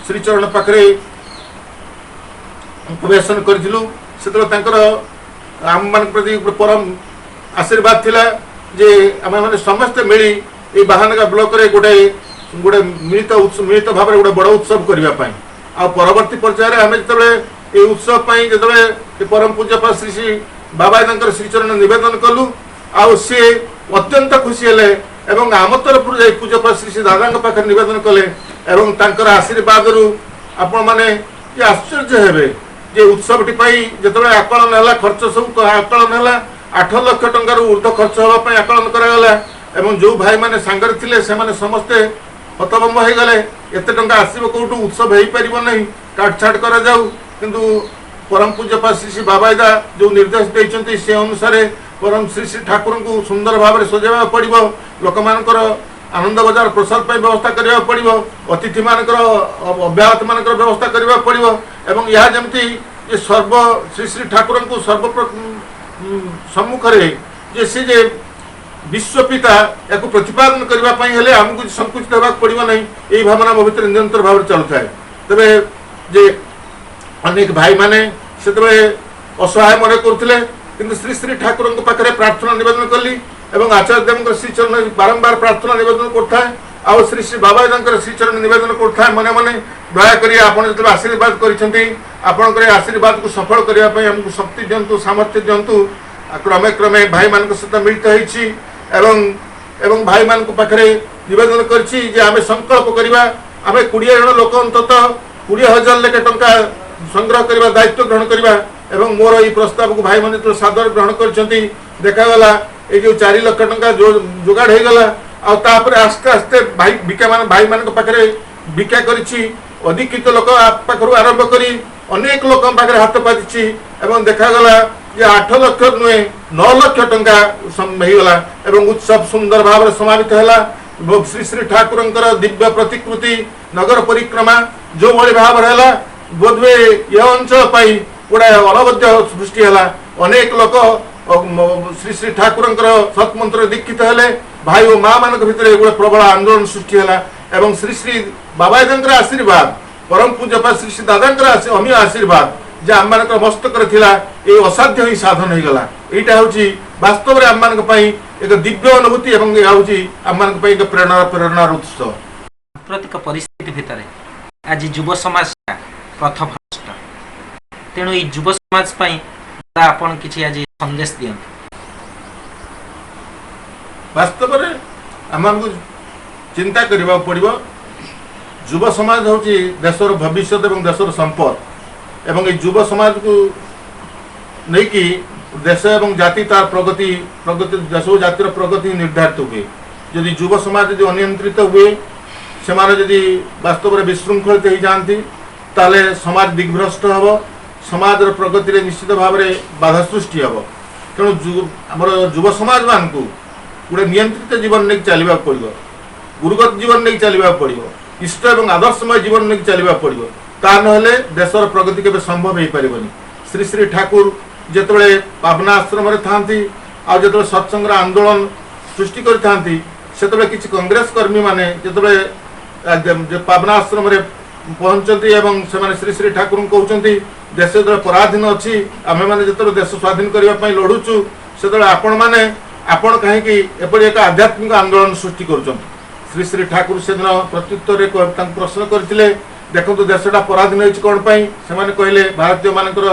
श्रीचरण पाखरे प्रवेशन करथिलु सेतबे आम मान प्रति परम आशीर्वाद थिला जे आम मैंने समस्ते मिली ये बाहानगा ब्लॉक रे गोटे गोटे मिलित भाव में गोटे बड़ उत्सव करने आ परवर्ती पर्यायर आम जो उत्सव जो परम पूज्यपा श्री श्री बाबा श्रीचरण निवेदन कलु आ सी अत्यंत खुशी हेले एवं आम तरफ पूज्यपा श्री श्री दादा पाखे निवेदन कले एवं आशीर्वाद रु आपण मैंने आश्चर्य हेबे जे उत्सवटी जो आकलन है खर्च सब आकलन है 8 लाख टंकार ऊर्ध खर्च होगा आकलन करागला एवं जो भाई माने सांगर थिले से माने समस्ते हतभम्ब हो गले एते टंका आसीबो कोठू उत्सव हेई परिबो नहीं काटछाट करा जाऊ किंतु परम पूज्यपा श्री श्री बाबाईदा जो निर्देश देइचंती से अनुसार परम श्री श्री ठाकुर को सुंदर भाव में सजावा पड़िबो लोक मानकर आनंद बजार प्रसाद पाई व्यवस्था करबा पड़िबो अतिथि मानकर अभ्यागत मानकर व्यवस्था करबा पड़िबो एवं यह जमती ये सर्व श्री श्री ठाकुर को सर्व सम्मुखरे जे से जे विश्वपिता या प्रतिपादन करने आमको संकुचित होगा पड़ो ना यही भावना मो भर निरंतर भाव चलू थाए तेरे जे अनेक भाई माने से असहाय मन करते कि श्री श्री ठाकुर पाखे प्रार्थना निवेदन कली एवं आचार्य देव श्रीचरण बारंबार प्रार्थना निवेदन करता है श्री श्री बाबा श्रीचरण निवेदन करता है मने मने दयाकोरी आपड़ जो आशीर्वाद कर आशीर्वाद को सफल करने आमको शक्ति दिंतु सामर्थ्य दिंतु क्रमे क्रमे भाई मान सहित मिलित होती एवं भाई मान पाखे निवेदन कर संकल्प करवा आम 20 जन लोक अंतत 20,000 लेखे टंका संग्रह करने दायित्व ग्रहण करवा एवं मोर ये प्रस्ताव को भाई मान जो सादर ग्रहण कर देखागला ये 4 लाख टंका जो जोगाड़ हो गला आउे आस्ते आस्ते भाई भिका मान भाई मान पाखे भिका करिछि अधिकृत लोक पाखर आरंभ करी अनेक लोक पाखे हाथ पाति देखागला जे 8 लाख नुहे 9 लाख टंका होगला उत्सव सुंदर भाव में समापित है। श्री श्री ठाकुर दिव्य प्रतिकृति नगर परिक्रमा जो भाई भाव है बोधवे यह अंचल गोटे अनबद्ध सृष्टि है। अनेक लोक श्री श्री ठाकुर सत्मंत्र दीक्षित हेले भाई और माँ मान भितर गोटे प्रबल आंदोलन सृष्टि है। श्री श्री बाबाजी आशीर्वाद परम पूज्य श्री श्री दादा अमीय आशीर्वाद जे आम मान मस्तक ये असाध्य ही साधन हो गला। यहाँ हूँ वास्तव में आम एक दिव्य अनुभूति आम मान प्रेरणार उत्स। साम्प्रतिक परिस्थिति भितर आज युव समाज पथभ्रष्ट तेणु ये युव समाज आपन किसी आज संदेश दियंतु। वास्तव में आम चिंता करने पड़ो युव समाज हूँ देशर भविष्य और देशर संपद एवं युव समाज को नहीं कि देश एवं जाति तार प्रगति प्रगति देश और जातिर प्रगति निर्धारित हुए। जदि युव समाज यदि अनियंत्रित हुए से जदि वास्तव में विशृंखलित हो जाती ताले समाज दिग्भ्रष्ट हम समाज प्रगति रे निश्चित भाव में बाधा सृष्टि हम। तेणु आम युव समाज मान को गोटे नियंत्रित जीवन नहीं चलवा पड़ो गुरुगत जीवन नहीं चलवा पड़ो इष्ट और आदर्शमय जीवन नहीं चलवा पड़ो ता नहले देशर प्रगति के संभव हो पारबनी। श्री श्री ठाकुर जिते पावना आश्रम थांती जो सत्संग आंदोलन सृष्टि करते किसी कांग्रेस कर्मी माने जो पावना आश्रम पहुंचती से श्री श्री ठाकुर कहते देश जो पराधीन अच्छी आम मैंने जो देश स्वाधीन करने लड़ुचु से आपण मैंने आपण कहीं एपरी एक आध्यात्मिक आंदोलन सृष्टि कर। श्री श्री ठाकुर से दिन प्रत्युत्तर प्रश्न करते देखो देशटा पराधीन होती कौन से कहले भारतीय मानकर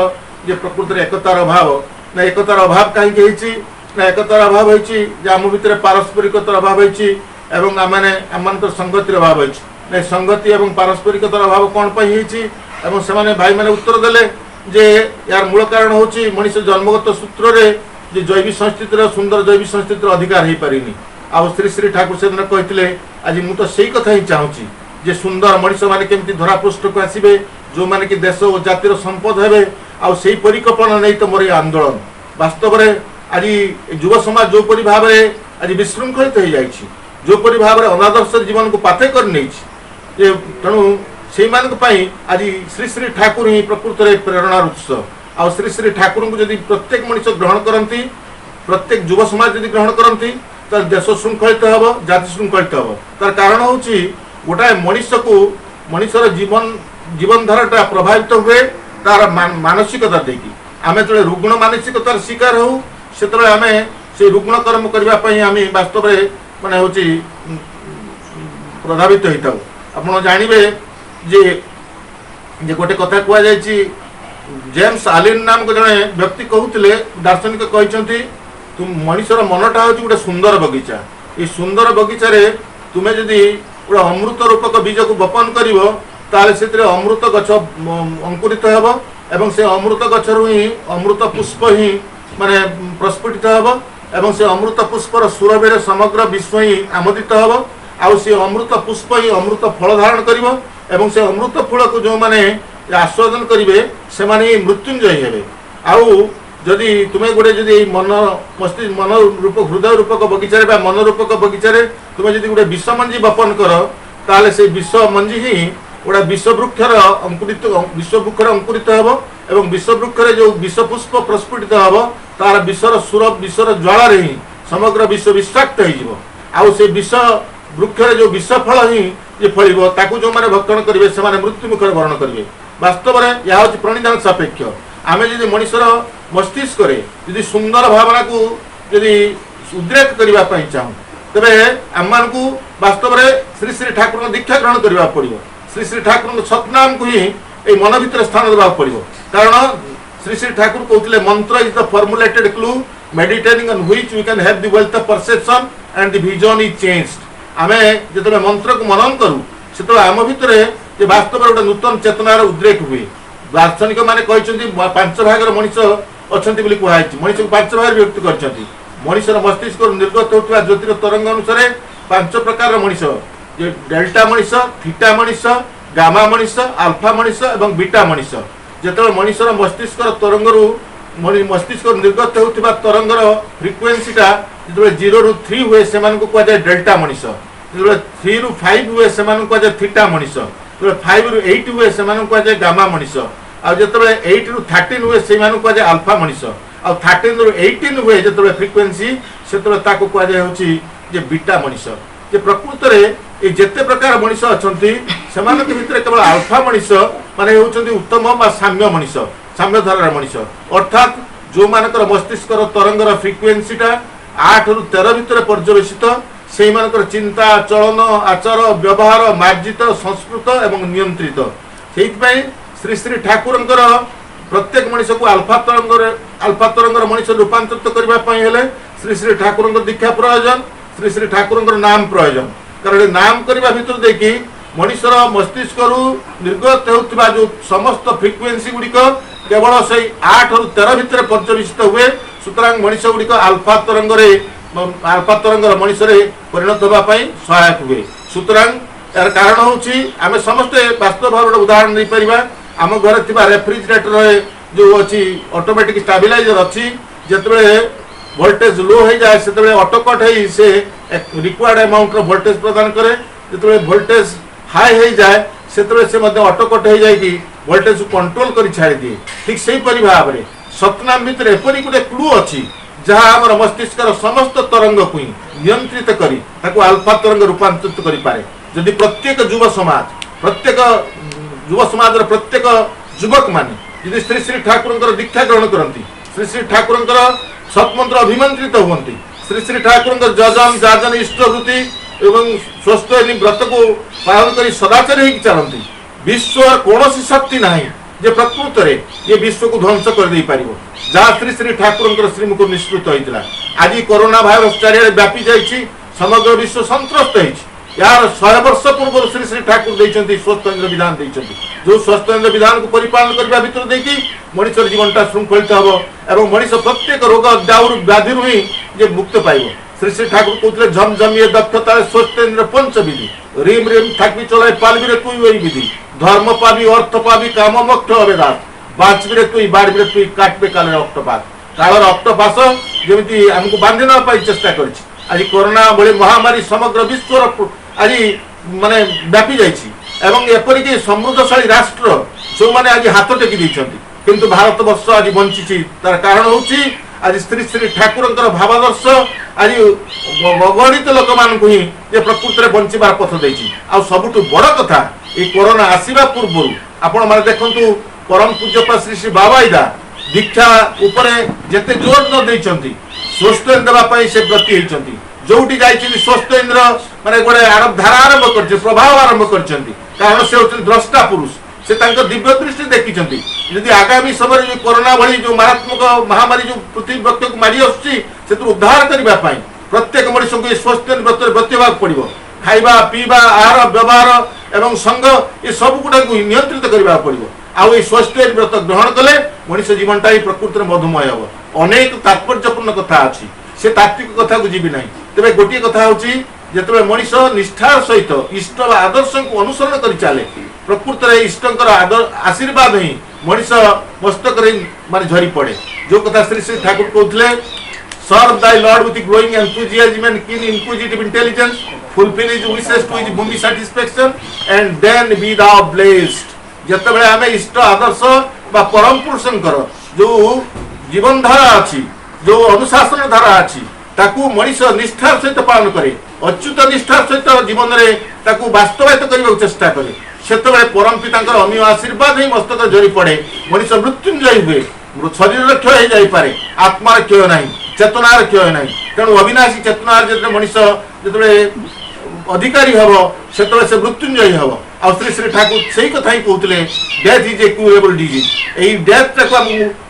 जे प्रकृति एकतार अभाव ना एकतार अभाव कहीं ना एकतार अभाव होती आम भितर पारस्परिकतार अभाव होती आम संगतिर अभाव होती संगति और पारस्परिकतार अभाव कौन से भाई मैंने उत्तर देले जे यार मूल कारण होची मनुष्य जन्मगत सूत्र रे जे जैविक संस्कृतिर सुंदर जैविक संस्कृतिर अधिकार हो पारिनी। आ श्री श्री ठाकुर से दिन कहते आज मुझे तो सही कथा ही चाहूँगी जे सुंदर मनीष मैंने केमती धरापृष्ठ को आसवे जो मैंने कि देश और जातिर संपद हे आई परिकल्पना नहीं तो मोर ये आंदोलन वास्तव में आज युव समाज जोपरी भाव में आज विशृंखलित हो जाए जोपरी भाव में अनादर्श जीवन को पाथे कर नहीं तेणु से आज श्री श्री ठाकुर ही प्रकृत में प्रेरणार उत्स। आ श्री श्री ठाकुर को जब प्रत्येक मनुष्य ग्रहण करती प्रत्येक युव समाज यदि ग्रहण करती तो देश श्रृंखलित हम जाति श्रृंखलित हम तार कारण हूँ गोटाए मनुष्य को मनुष्यर जीवन जीवन धाराटा प्रभावित हुए तार मानसिकता देखी आम जो रुग्ण मानसिकतार शिकार हो से आम से रुग्ण कर्म करने वास्तव में माने हूँ प्रभावित होता आप जानवे जे गोटे कथा कहुई जेम्स आलिन नाम को जड़े व्यक्ति कहते दार्शनिक कहते तुम मनुष्यर मनटा हूँ गोटे सुंदर बगीचा ये सुंदर बगीचार तुम्हें जदि गोटे अमृत रूपक बीज को बपन कर अमृत गछ अंकुरित एवं से अमृत गचर ही अमृत पुष्प ही माने प्रस्फुटित एवं से अमृत पुष्पर सुरभि समग्र विश्व ही आमोदित आउ से अमृत पुष्प ही अमृत फल धारण कर से अमृत फल को जो मैंने आस्वादन करेंगे से मृत्युंजय हे आउ जदि तुम्हें गोटे जदि मन मस्तिष्क मन रूप हृदय रूपक बगीचार मन रूपक बगीचार तुम्हें जदि गोटे विष मंजी बपन कर ताले से विष मंजी ही गोटे विषवृक्षर अंकुरित विषवृक्षर अंकुरित एवं विषवृक्षर जो विषपुष्प प्रस्फुटित हम तार विषर सुर विषर ज्वाला ही समग्र विश्व विषाक्त हो विष वृक्षर जो विष फल ही ये फल जो मैंने भक्षण करेंगे से मृत्यु मुखर वरण करेंगे। वास्तव में यह हूँ प्रणिधान सापेक्ष आम जब मनुष्यर मस्तिष्क यदि सुंदर भावना को यदि उद्रेक करने चाहूँ तेरे आम को वास्तव में श्री श्री ठाकुर दीक्षा ग्रहण करने पड़ो श्री श्री ठाकुर सतनाम को ही मन भर स्थान देवा पड़ो कारण श्री श्री ठाकुर कहते mantra is the formulated clue meditating on which we can have the wealth of perception and the vision is changed. आमे जो मंत्र को मनन करूँ से आम भितर जे वास्तव में गोटे नूतन चेतनार उद्रेक हुए। दार्शनिक मैंने कहते 5 भागर मनीष अच्छा मनीष को 5 भाग विभक्त कर मनुष्यर मस्तिष्क निर्गत होता ज्योतिर तरंग अनुसार पांच प्रकार मनीष जे डेल्टा मनीष, थीटा मनीष, गामा मनीष, अल्फा मनीष और बीटा मनीष। जिते मनीषर मस्तिष्क तरंगरू मस्तिष्क निर्गत होता तरंगर फ्रिक्वेन्सीटा जो 0 ରୁ 3 हुए से कहुए डेल्टा मनीष, जो 3 ରୁ 5 हुए से कहुए थीटा मनीष, जो 5 ରୁ 8 हुए से कहुए गामा मनीष, और जो 8 ରୁ 13 हुए से कहुए अल्फा मनीष, और 13 ରୁ 18 हुए जो फ्रिक्वेन्सी से कहुए बीटा मनीष। जे प्रकृत में जिते प्रकार मनीष अच्छा से केवल अल्फा मनीष माने होउछन्ति उत्तम बा साम्य मनीष, साम्य धारार मनीष, अर्थात जो मानकर मस्तिष्क तरंगर फ्रिक्वेन्सीटा 8 ରୁ 13 भितर पर्यवेसित से मानकर चिंता चलन आचार व्यवहार मार्जित संस्कृत एवं नियंत्रित। से श्री श्री ठाकुरंकर प्रत्येक मनीष को अल्फा तरंगर मनीष रूपांतरित करने श्री श्री ठाकुरंकर दीक्षा प्रयोजन, श्री श्री ठाकुरंकर नाम प्रयोजन। कारण नाम करने भितर देखी मनीषर मस्तिष्क निर्गत होता जो समस्त फ्रिक्वेन्सी गुड़िक केवल से 8 ରୁ 13 भितर पर्यवेसित हुए। सुतरां मनीष गुड़िक अल्फा तरंगर मनीष परिणत होगापी सहायक हुए। सुतरां यार कारण होची आमे समस्ते वास्तव भाव उदाहरण नहीं पारिबा। आम घर थिबा रेफ्रिजरेटर जो अच्छी ऑटोमेटिक स्टेबलाइजर अच्छी जिते वोल्टेज लो हो जाए से ऑटो कट हो से रिक्वायर्ड अमाउंट रो वोल्टेज प्रदान करे। जिते वोल्टेज हाई हो जाए से ऑटो कट हो जाए कि वोल्टेज कंट्रोल कर छाड़ी दिए। ठीक से भाव में सतनाम भितर एपरी गोटे क्लू अच्छी जहाँ आम मस्तिष्क समस्त तरंग को नियंत्रित करी अल्फा तरंग रूपांतरित करि पारे। यदि प्रत्येक युव समाज प्रत्येक युवक माने यदि श्री श्री ठाकुर दीक्षा ग्रहण करती, श्री श्री ठाकुर सत्मंत्र अभिमंत्रित हुंती, श्री श्री ठाकुर जजन जाजन इष्टवृत्ति एवं स्वस्थ व्रत को पालन कर सदाचारी हो चलती, विश्व कौन शक्ति ना जे प्रकृत में ये विश्व को ध्वंस कर दे पार जहाँ श्री श्री ठाकुर श्रीमुख निष्कृत होता। आज कोरोना भाइरस चारिड़े व्यापी जाइए, समग्र विश्व संत्रस्त होती। यार 100 वर्ष पूर्व श्री श्री ठाकुर देते स्वस्थेन्द्र विधान देते जो स्वस्थेन्द्र विधान को परिपालन करने भितर देखी मनीष जीवनटा श्रृंखलित हम और मनीष प्रत्येक रोग दाउर व्याधि ही जे मुक्त पाइब। श्री श्री ठाकुर कहते झम झमिए दक्षता स्वस्थेन्द्र पंच विधि रिम रिम थाकबी चलाई पालबी तुई वही विधि धर्म पाबी अर्थ पाबी काम मोक्ष अवेदात बाचबी तुई बाड़बी तुई काटबे काल रक्तपात कालर रक्तपात जमी आमको बांधि ना चेष्टा कर। आज कोरोना भली महामारी समग्र विश्व आज माने व्यापी जाइए एपरिक समृद्धशाली राष्ट्र जो मैंने आज हाथ टेकी देइछन्ति किंतु भारत वर्ष आज बंची तार कारण होची आज श्री श्री ठाकुर भावादर्श आज अगणित लोक मान ही प्रकृत में बंचार पथ देती। आ सबुठ बड़ कथा ये कोरोना आसवा पूर्व आपण मैंने देखु परम पूज्यपा श्री श्री बाबाईदा दीक्षा उपरे जेते जोर न देइछन्ति स्वस्थ देवाई से व्रती होती जोटी जाइए स्वस्थ इंद्र माने गोटे धारा आरंभ कर प्रभाव आरंभ कर कारण से होते द्रष्टा पुरुष से दिव्य दृष्टि देखी। यदि आगामी समय जो कोरोना भली जो मारात्मक महामारी जो पृथ्वी व्यक्ति को मारी आसुच्ची उद्धार करने प्रत्येक मनीष को स्वस्थ व्रत ब्रती पड़ो। खाइबा पीवा आहार व्यवहार एवं संग ये सब गुड़ा नियंत्रित करने पड़ो। आई स्वस्थ व्रत ग्रहण कले मनीष जीवनटा ही प्रकृति में मधुमय हम। अनेक तात्पर्यपूर्ण कथा अच्छी से तात्विक कथा को जीवी ना तेरे गोटे कथा हूँ जिते मनीष निष्ठार सहित इष्ट आदर्श को अनुसरण कर चले प्रकृत में इष्टर आशीर्वाद ही मनीष मस्तक माने झरी पड़े। जो कथा श्री श्री ठाकुर कहते serve thy lord with growing enthusiasm and keen inquisitive intelligence fulfil his wishes to his भूमि satisfaction and then be thou blessed. जिते आम इष्ट आदर्श बा परम पुरुषंकर जो जीवन धारा अच्छी जो अनुशासन धारा अच्छी ताकू मनीष निष्ठार सहित पालन करे अच्युत निष्ठार सहित जीवन में वास्तवायित करने चेष्टा करे से परम पिता अमीय आशीर्वाद ही मस्तक झरी पड़े मनीष मृत्युंजय हुए शरीर क्षय हो जापे आत्मार क्षय ना चेतनार क्षय ना तेणु अविनाशी चेतनार जो मनीष जो अधिकारी हम से मृत्युंजय हम आ श्री श्री ठाकुर से कथा ही कहते death is a curable disease यही डेथ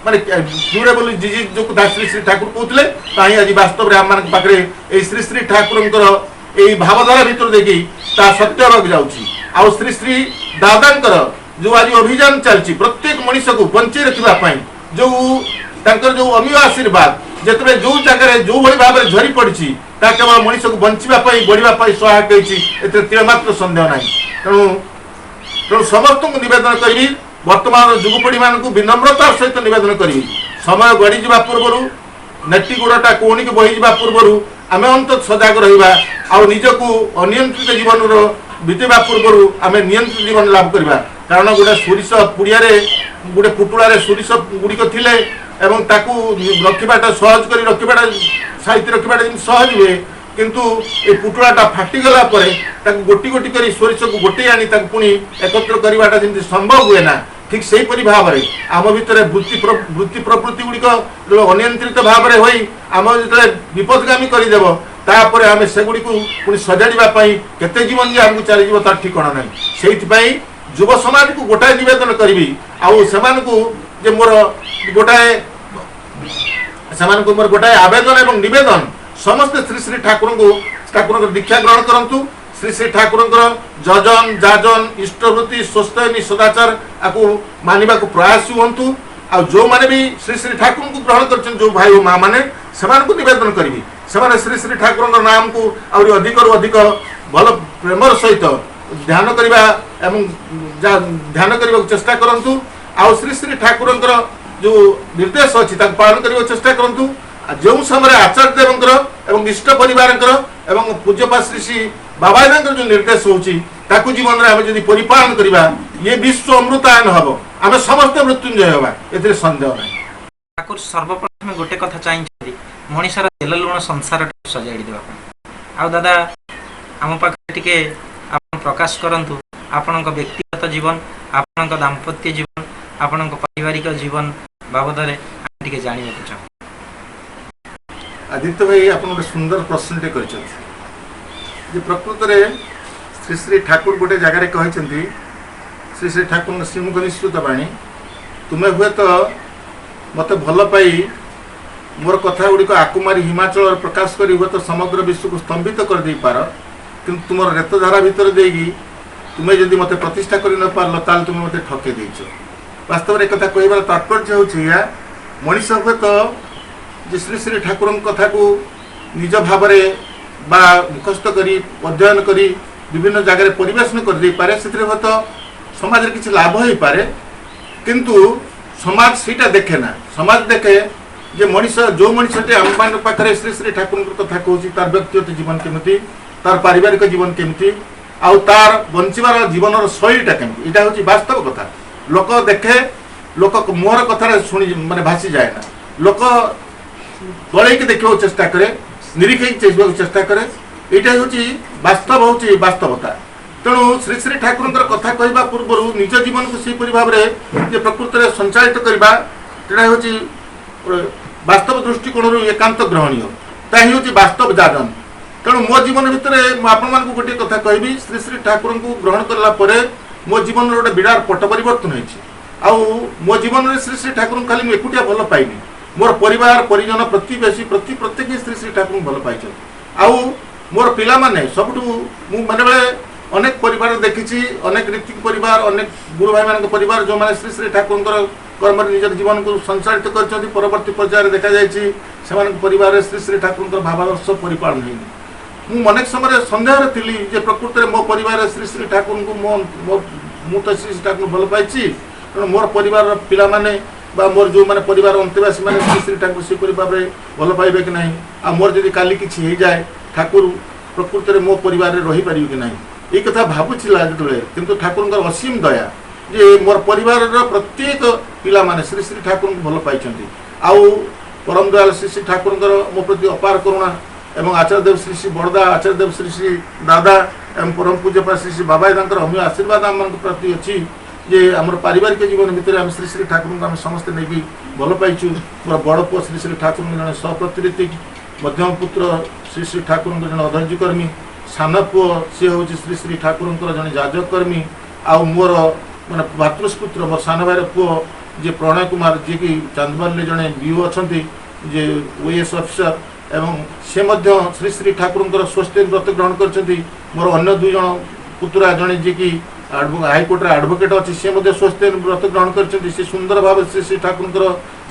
माने क्यूरेबल डिजीज जो कथा श्री श्री ठाकुर कहते आज वास्तव में आम पाखे श्री श्री ठाकुर भावधारा भर देखी सत्य रग जाऊँ श्री श्री दादांकर जो आज अभियान चलती प्रत्येक मनीष को बंचे रखापी जो अमीय आशीर्वाद जिते जो जगह जो भाई भाव में झरी पड़ी ता केवल मनीष को बंचापी बढ़ापी सहायक होती तीमात्र सन्देह ना। तेणु तेणु समस्त को नवेदन करी वर्तमान युवपीढ़ी मान विनम्रतार सहित नवेदन करी समय गड़ी जा पूर्व नेटी गोड़टा कोणी की बही जा पूर्व आम अंत सजग रहा आ निजक अनियंत्रित जीवन बीतेवा पूर्व आम नियंत्रित जीवन लाभ करवा। कारण गोटे सोरिष पुड़िया गोटे पुटुला सोरिष गुड़िक थे रखाटा सहज कर रखाटा साइती रखाटा सहज हुए किंतु ए पुटुलाटा फाटीगला गोटी गोटी कर सोरिष को गोटे आनी पुणी एकत्र करवाटा जमी संभव हुए ना। ठीक से भाव में आम भितर वृत्ति प्रवृत्ति गुड़िक अनियंत्रित भाव में होई आम जो विपदगामी करदेव तापर आम से गुड़ी पुणी सजाड़ापी केते जीवन जे आमको चलीज तार ठिकाना ना। से युव समाज को गोटाए नवेदन करी जे मोर गोटाए आवेदन एवं नवेदन समस्त श्री श्री ठाकुर को दीक्षा ग्रहण करंतु। श्री श्री ठाकुर जजन जाजन इष्टवृत्ति स्वस्थनी सदाचार आपको मानवा को प्रयास हूँ। आ जो मैंने भी श्री श्री ठाकुर को ग्रहण कर जो भाई और माँ मैंने से नवेदन करी से श्री श्री ठाकुर नाम को आहरी अधिक रु अधिक भल प्रेमर सहित ध्यान करवा एवं ध्यान करने चेष्टा करूँ। आ श्री श्री ठाकुर जो निर्देश अच्छी पालन करने चेष्टा करूँ। जो समय आचार्य देवंकर एवं इष्ट परिवार एवं पूज्यपा श्री श्री बाबा जो निर्देश होची जीवन में आम जब परिपालन करवा ये विश्व अमृतायन हम आम समस्त मृत्युंजय हवा ए सन्देह ना। ठाकुर सर्वप्रथम गोटे कथा चाहिए मनीषर तेल लुण संसार सजाड़ी देवाई। आ दादा आम पाखे आप प्रकाश करंतु आपण व्यक्तिगत जीवन आपण दाम्पत्य जीवन आपण पारिवारिक जीवन बाबद जाना चाहूँ। आदित्य भाई आप गोटे सुंदर प्रश्नटे कर प्रकृत में श्री श्री ठाकुर गोटे जगार कहते श्री श्री ठाकुर श्रीमुख निश्चित बाणी तुम्हें हुए तो मत भल पाई मोर कथा गुड़िक आकुमारी हिमाचल प्रकाश कर हुए तो समग्र विश्व को स्तंभित कर दे पार कि तुम रेतधारा भितर देगी तुम्हें जदि मत प्रतिष्ठा कर न पार ताल तुम्हें मत ठके देच। वास्तव में एक कहबार तात्पर्य होगा मनीष हुए तो जे श्री श्री ठाकुर कथा को निज भाव बा मुखस्थ करी अध्ययन करी विभिन्न जगह परिवेशन कर दे पारे से तो समाज रे किछि लाभ हो पारे किंतु समाज सीटा देखे ना। समाज देखे जे मनीष जो मनीषटे आम मान पाखे श्री श्री ठाकुर कथा कहूँ तार व्यक्तिगत जीवन केमती तार पारिवारिक जीवन केमती आउ तार बंचवार जीवन शैलीटा केमती यहाँ हूँ वास्तव कथा। लोक देखे लोक मोहर कथा शुणी माने भासी जाए ना। लोक तलैक देखा चेष्टा करे निरीख चेष्टा करे यहाँ हूँ वास्तव हूँ वास्तवता। तेणु श्री श्री ठाकुर कथा कहवा पूर्व निज जीवन को सेपरी भाव में प्रकृत में संचालित करवा यहाँ हूँ वास्तव दृष्टिकोण एकांत ग्रहणीय ताही हूँ वास्तव जाजन। तेणु मो जीवन भितर आपण गोटे कथा कहबी श्री श्री ठाकुर को ग्रहण कला मो जीवन गोटे विराट पट परिवर्तन होती। मो जीवन में श्री श्री ठाकुर खाली मुझे एकुटिया भल पाइनी मोर परिवार परिजन प्रतिवेशी प्रत्येक श्री श्री ठाकुर भल पाई आउ मोर पिला माने सबुठु मु माने बेले अनेक परिवार देखी अनेक रीतिक परिवार अनेक गुरु भाई मान परिवार जो माने श्री श्री ठाकुर कर्म निज जीवन को संचालित कर परवर्ती पर्यायर देखा जाए परिवार श्री श्री ठाकुर भावादर्श परिपालन है। अनेक समय सन्देह थी जे प्रकृत में मो परिवार श्री श्री ठाकुर को मु तो श्री श्री ठाकुर भल पाई तेणु मोर परिवार पिला माने बा मोर जो माने परिवार अंतवासी माने श्री श्री ठाकुर सेपरी भाव में भल पाइबे कि नहीं आ मोर जदि काली किछि हो जाए ठाकुर प्रकृत में मो परिवार में रही पारिबे कि नहीं ये कथा भावुला जो किंतु ठाकुर असीम दया जे मोर परिवार प्रत्येक पिला माने श्री श्री ठाकुर को भल पाई आउ परम दयाल श्री श्री ठाकुर मो प्रति अपार करुणा एवं आचार्य देव श्री श्री बड़दा आचार्य देव श्री श्री दादा एवं परम पूज्य श्री श्री बाबा अमीय आशीर्वाद आम प्रति अच्छी जे आम पारिवारिक जीवन भितर आम श्री श्री ठाकुर आम समस्ते नहीं भल पाइचु। मोर बड़ पुओ श्री श्री ठाकुर जन सप्रतिनिधि मध्यम पुत्र श्री श्री ठाकुर जन अधर्यकर्मी सान पुओ सी हूँ श्री श्री ठाकुर जन जाजकर्मी आउ मोर माने भातृस्पुत्र मोर सान भाई पुओ जे प्रणय कुमार जी की चांदबार जड़े बीओ अच्छा जे ओएस अफिसर एवं से मध्य श्री श्री ठाकुर स्वस्ति व्रत ग्रहण कर मोर अन्य दुई जन पुतरा जड़े जी की हाईकोर्ट एडवोकेट अच्छी सी स्वस्ति व्रत ग्रहण कर सुंदर भाव श्री श्री ठाकुर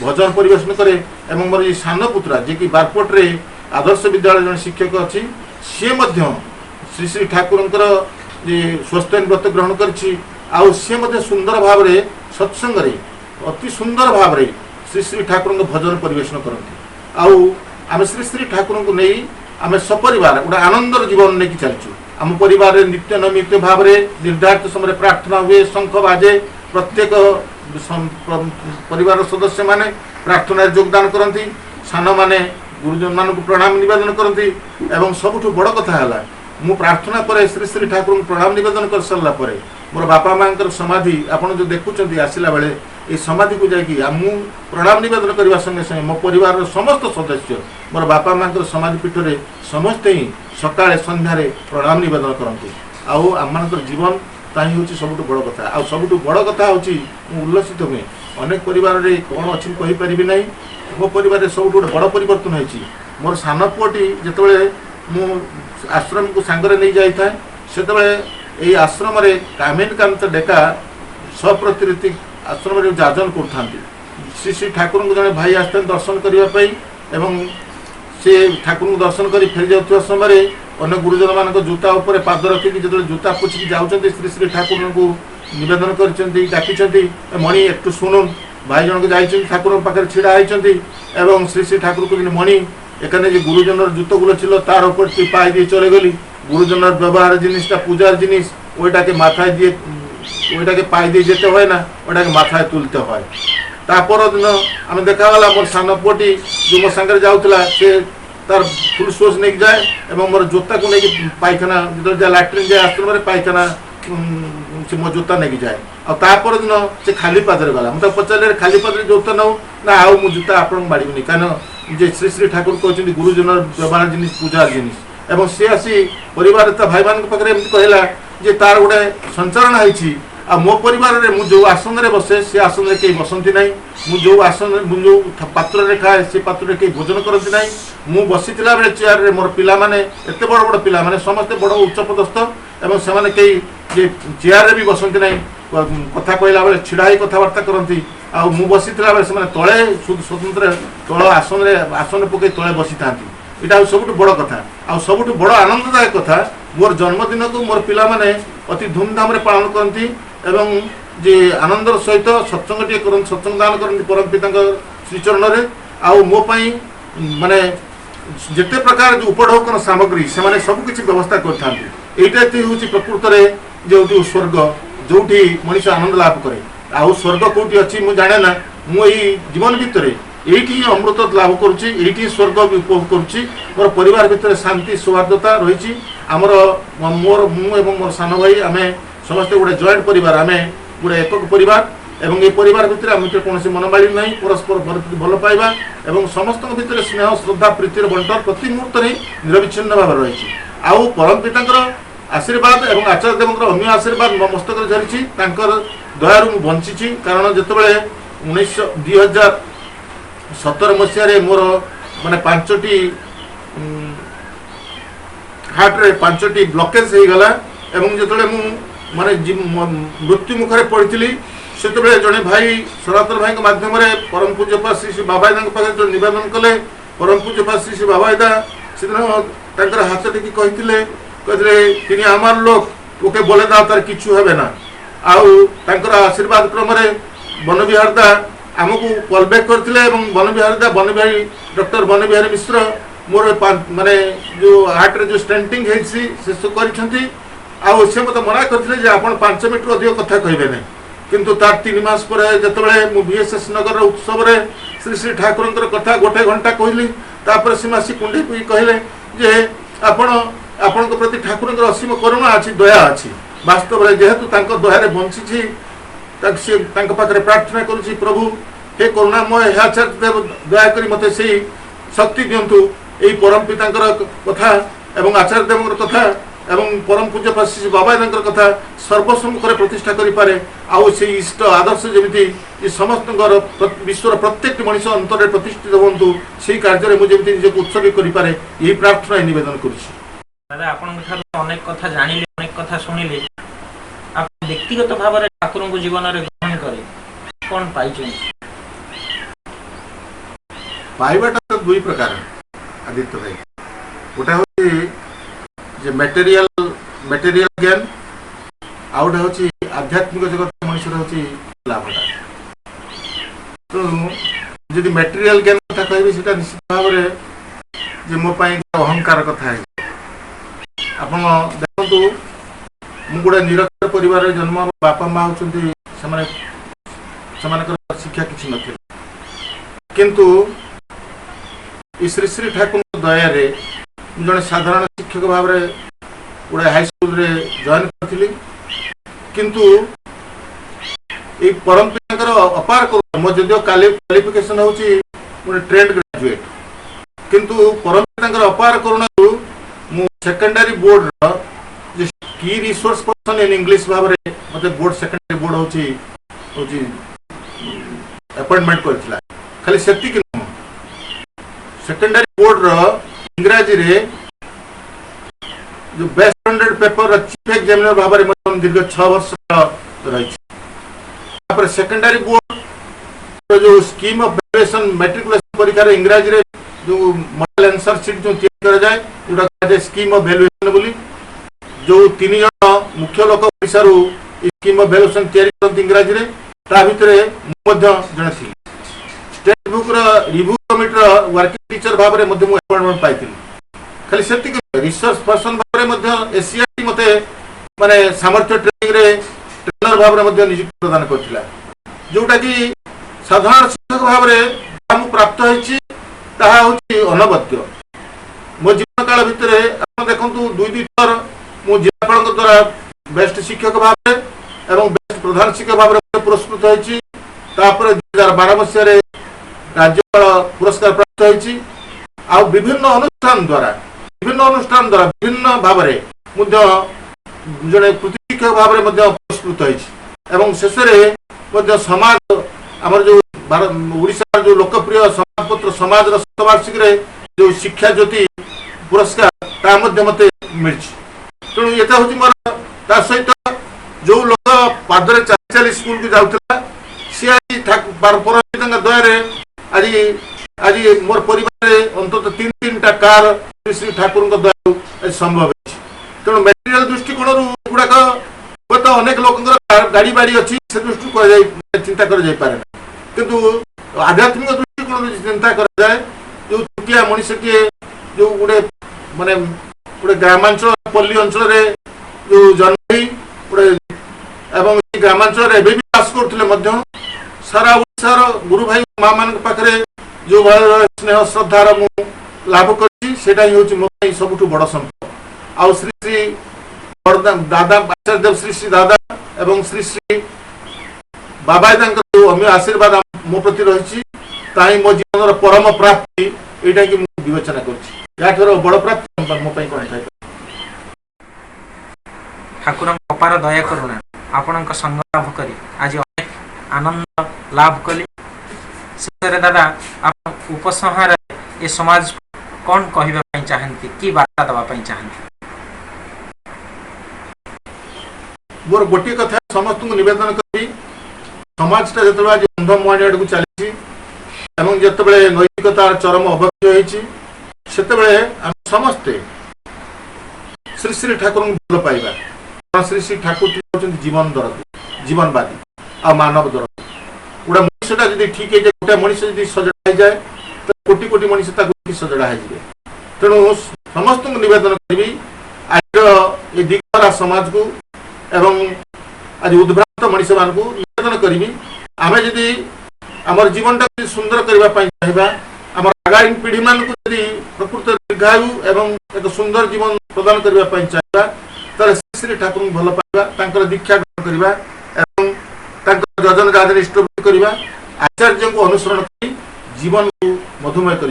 भजन परिवेशन करे मोर ये सान पुत्रा जी की बारकोटे आदर्श विद्यालय जन शिक्षक अच्छी सी श्री श्री ठाकुर स्वस्थान व्रत ग्रहण कर सुंदर भाव सत्संग अति सुंदर भाव श्री श्री ठाकुर भजन परिवेशन करती आम श्री श्री ठाकुर को नहीं आम सपरिवार गोटे आनंदर जीवन नहीं चलचु आम परिवार नित्य नैमित भाव निर्धारित समय प्रार्थना हुए शंख बाजे प्रत्येक परिवार सदस्य माने प्रार्थना योगदान करती सान माने गुरुजन मान प्रणाम निवेदन करती एवं सबुठ बड़ कथा है मु प्रार्थना पर श्री श्री ठाकुर प्रणाम निवेदन कर सारा पर मोर बापा माँ समाधि आपड़ जो देखुं आसला बेले ये समाधि को जाकि मु प्रणाम निवेदन करने संगे संगे मो परिवार समस्त सदस्य मोर बापा माँ समाधि पीठ में समस्ते ही सकाଳେ संध्यारे प्रणाम निवेदन करती आम जीवन ताही हूँ सबुठ बड़ कथा आ सबुठ बड़ कथा हूँ उल्लसित हुए अनेक परिवार रे कौन अच्छी कहीपरि ना मो परिवार सब गोटे बड़ परिवर्तन होती मोर सान पुओटी जिते मु आश्रम को सांगरे नहीं जाए से आश्रम कामिनकांत डेका सप्रतिनिधि आश्रम जाजन कर श्री श्री ठाकुर को जड़े भाई आसते दर्शन करने एवं से ठाकुर को दर्शन कर फेरी जाता समय अन्य गुरुजन मान जूता उपर पाद रखिकी जो जूता पोछिकी जाऊँच श्री श्री ठाकुर को निवेदन कर मणि एक शुणुन भाई जनक जाइए ठाकुर पाखे छिड़ा होती श्री श्री ठाकुर को मणि एखाने जो गुरुजन जूत गुलो चिल तार ऊपर पाई दिए चले गली गुरुजन व्यवहार जिनिसटा पूजार जिनिस ओटा के माथाय दिए ओटा के पाई दिए जेते हुए ना ओटा के माथाय तुलते हुए तापर दिन आम देखागला मोर सान पुओटी जो मो सांगे जाऊला से तार फुल सोज नहीं जाए और मोर जोता को लेकिन पायखाना जो लाट्रिन जाए आश्रम पायखाना से मो जोता नहीं जाए आपर दिन से खाली पादरे गला मुझे पचारे खाली पादरे जोता नौ ना आउ मु जोता आप बाड़ी कहीं श्री श्री ठाकुर कहते गुरुजन व्यवहार जिनिस पूजार जिनिस एवं सी आसी परिवार भाई मान पाखे एमती कहला जे तार गोटे संचारण होती आ मो परिवार रे मु जो आसन रे बसे से आसन रे कई बसंती नहीं मु जो आसन मु जो पात्र रे खाए से पात्र रे कई भोजन करती नहीं मु बसीला बेले चेयर रे मोर पिला माने एते बड़ बड़ पिला माने समस्त बड़ उच्च पदस्थ एवं से माने कई जे चेयर रे भी बसंती नहीं कथा कहला बेले छिड़ा ही कथबार्ता करती आ मु बसीला बेले से माने तळे स्वतंत्र तळ आसन पके तळे बसी थांती इटा सबुठ बड़ कथा आ सबुठ बड़ आनंददायक कथा मोर जन्मदिन को मोर पिला माने अति धूमधाम रे पालन करती एवं जे आनंदर सहित सत्संग टे सत्संग दान करती परम पिता श्रीचरण में आउ मो पाई माने जिते प्रकार जो उपढौकन सामग्री से माने सब किछि व्यवस्था करथांती एटा हूँ प्रकृत में जो स्वर्ग जोठी मनुष्य आनंद लाभ करे आउ स्वर्ग कोठी अच्छी मुझे जाने ना मुझे जीवन भितर ये अमृत लाभ करुँची स्वर्ग भी उपभोग करुँची मोर परिवार भितर शांति सौहार्दता रही आमर मोर मु एवं मोर सान भाई आम समस्ते गोटे जॉइंट परिवार आम गोटे एकक परिवार एवं ये परिवार भितर आम कौन मनमाली ना परस्पर भल पाइबा एवं समस्त भितर स्नेह श्रद्धा प्रीतिर बंटन प्रति मुहूर्त निरविच्छिन्न भाव रही आउ परम पिता आशीर्वाद एवं आचार्य देव अमीय आशीर्वाद मो मस्तक झरी दयारू मु बंची कारण जिते 2017 मसीह मोर माने 5टी हार्ट रे 5टी ब्लॉकेज हो गला एवं जिते मु माने मृत्यु मुखरे पड़ी से जड़े भाई सनातन भाई माध्यम परम पूज्यपा श्री श्री बाबाईदा पाखे जो निवेदन कले परम पूज्यपा श्री श्री बाबाईदा से दिन हाथ टेकी कहते आमार लोक ओके बोले दा तार किछु हेबे ना आउ आशीर्वाद क्रम वन विहार दा आमको कॉल बैक करते वन विहार दा वन बिहारी डॉक्टर वन बिहारी मिश्र मोर माने जो हार्ट रे जो स्टेंटिंग है से मत मना करते आप 5 मिनट अधिक कथा कहे ना किंतु तार 3 मास पर जो VSS नगर उत्सव श्री श्री ठाकुर कथा गोटे घंटा कहली तापर सीमासी कुंडे कहले जे आपण प्रति ठाकुर असीम करुणा अच्छी दया अच्छी वास्तव में जेहेतु दयारे बंची पाखे प्रार्थना करुँची प्रभु हे करुणामय हे आचार्य देव दयाकोरी मत से शक्ति दिंतु यही परम पिता कथा एवं आचार्य देव कथा एवं परम पूज्य श्री बाबाईदा कथा सर्वसम्मुख प्रतिष्ठा करें आउ से इष्ट आदर्श जमी समस्त विश्वर प्रत्येक मनुष्य अंतर प्रतिष्ठित हूँ से कार्य मुझे निजक उत्सर्ग करें यही प्रार्थना निवेदन दादा अनेक कथा जानिले अनेक कथा सुनिले आप व्यक्तिगत भाव में ठाकुर को जीवन में ग्रहण करे कौन पाई पाइबाटा दुई प्रकार आदित्य भाई गोटे हूँ जे मेटेरियल ज्ञान आउ गोटे हूँ आध्यात्मिक जगत मनुष्य हूँ लाभटा तेणु जदि मेटेरियल ज्ञान कथा कह निश्चित भाव में मो अहंकार कथा है आप देखु मु गोटे निरक्षर परिवार जन्म बापा माँ होती शिक्षा किसी न किंतु श्री श्री ठाकुर दया जड़े साधारण शिक्षक भाव में गोटे हाईस्कल जॉइन करी किंतु ये परम पिता अपार कर मो जदिव क्वालिफिकेशन हूँ गोटे ट्रेंड ग्रेजुएट किंतु परम पिता अपार करुणा मु सेकेंडरी बोर्ड की रिसोर्स पर्सन इन इंग्लिश भाव में मत बोर्ड सेकेंडरी बोर्ड हूँ अपॉइंटमेंट करथिला खाली सेति कि सेकेंडरी बोर्ड इंग्राजी रे जो बेस्ट 100 पेपर चीफ एग्जामिनर भाव में दीर्घ 6 वर्ष रही सेकेंडरी बोर्ड जो स्कीम ऑफ वैल्यूएशन मैट्रिकुलेशन परीक्षा इंग्राजी रे जो मॉडल आंसर शीट जो तैयार करा जाए जोटा स्कीम ऑफ वैल्यूएशन बोली जो 3 जन मुख्य लोक ओडिसा रो स्कीम ऑफ वैल्यूएशन तैयार करत इंग्राजी रे ता भितरे मध्य जने थी state book review committee working teacher भाव में अपॉइंटमेंट पाई खाली से रिसर्च पर्सन भाव में एसीआईटी मते माने सामर्थ्य ट्रेनिंग रे ट्रेनर भाव में नियुक्ति प्रदान करथिला जोटा कि साधारण शिक्षक भाव में प्राप्त होइछि ताहा होछि अनवद्य मो जीवन काल भितर आप देखंतु 2 थर मो जिलापाल द्वारा बेस्ट शिक्षक भाव एवं बेस्ट प्रधान शिक्षक भाव में पुरस्कृत होइछि 2012 मसीह राज्यपाल पुरस्कार प्राप्त होइछि आ विभिन्न अनुष्ठान द्वारा विभिन्न भाव में जड़े कृति शिक्षक भाव में पुरस्कृत होइछि एवं शेष में समाज आमर जो ओडिशा जो लोकप्रिय समाजपत्र समाज शतवार्षिक जो शिक्षा ज्योति पुरस्कार ता मते मिलछि तेणु ये हूँ मोर ता सहित जो लोक पादरे चली स्कूल को जाऊला सी आज दया आज आज मोर परिवार अंतत 3-3टा कार श्री ठाकुर दया संभव है तेणु मेटेरियल दृष्टिकोण गुड़ाक हूँ तो अनेक लोक गाड़ी बाड़ी अच्छी से दृष्टि चिंता कर किंतु आध्यात्मिक दृष्टिकोण चिंता कराए जो छुटिया मनीषटीए जो गोटे माने गोटे ग्रामांचल पल्ली अंचल जो जन्म गोटे एवं ग्रामांचल एवं भी बास करते सारा ओडिशार गुरु भाई माँ मान पाखे जो स्नेह श्रद्धार मु लाभ कर मो सब बड़ संपद आ श्री श्री दादा आचार्य देव श्री श्री दादा एवं श्री श्री बाबा जो अमीय आशीर्वाद मो प्रति रही मो जीवन परम प्राप्ति यहाँ कि विवेचना कर बड़ प्राप्ति मो कौन ठाकुर अपार दया करुणा आपण संग लाभ कर आज अनेक आनंद लाभ कली से दादा आप उपसंहार ए समाज कौन कहवाई चाहती कि वार्ता देवाई चाहती मोर गोटे कथा समस्त निवेदन करी समाजटा जो आज अंधमुआणी आड़ को चली जिते नैतिकतार चरम अवक्षय होते समस्ते श्री श्री ठाकुर भल पाइबा श्री श्री ठाकुर होती जीवन दरदी जीवनवादी आ मानव दरदी गोटे मनुष्यटा जब ठीक है गोटे मनुष्य जब सजड़ा जाए तो कोटी कोटी मनुष्य सजड़ा है तेणु समस्त निवेदन करी आज ये दिगरा समाज को एवं आज उद्भ्रांत मनुष्य मान निवेदन करी आम जदि आमर जीवन टा सुंदर करने चाहिए आम आगामी पीढ़ी मान प्रकृत दीर्घायु एवं एक सुंदर जीवन प्रदान करने चाहिए तर श्री ठाकुर भल पाइबा दीक्षा ग्रहण करवा जजन जाजन इष्टवृत्ति करवा आचार्य को अनुसरण कर जीवन को मधुमय कर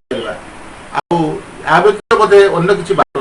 व्यतीत बोधे अन्य किसी बात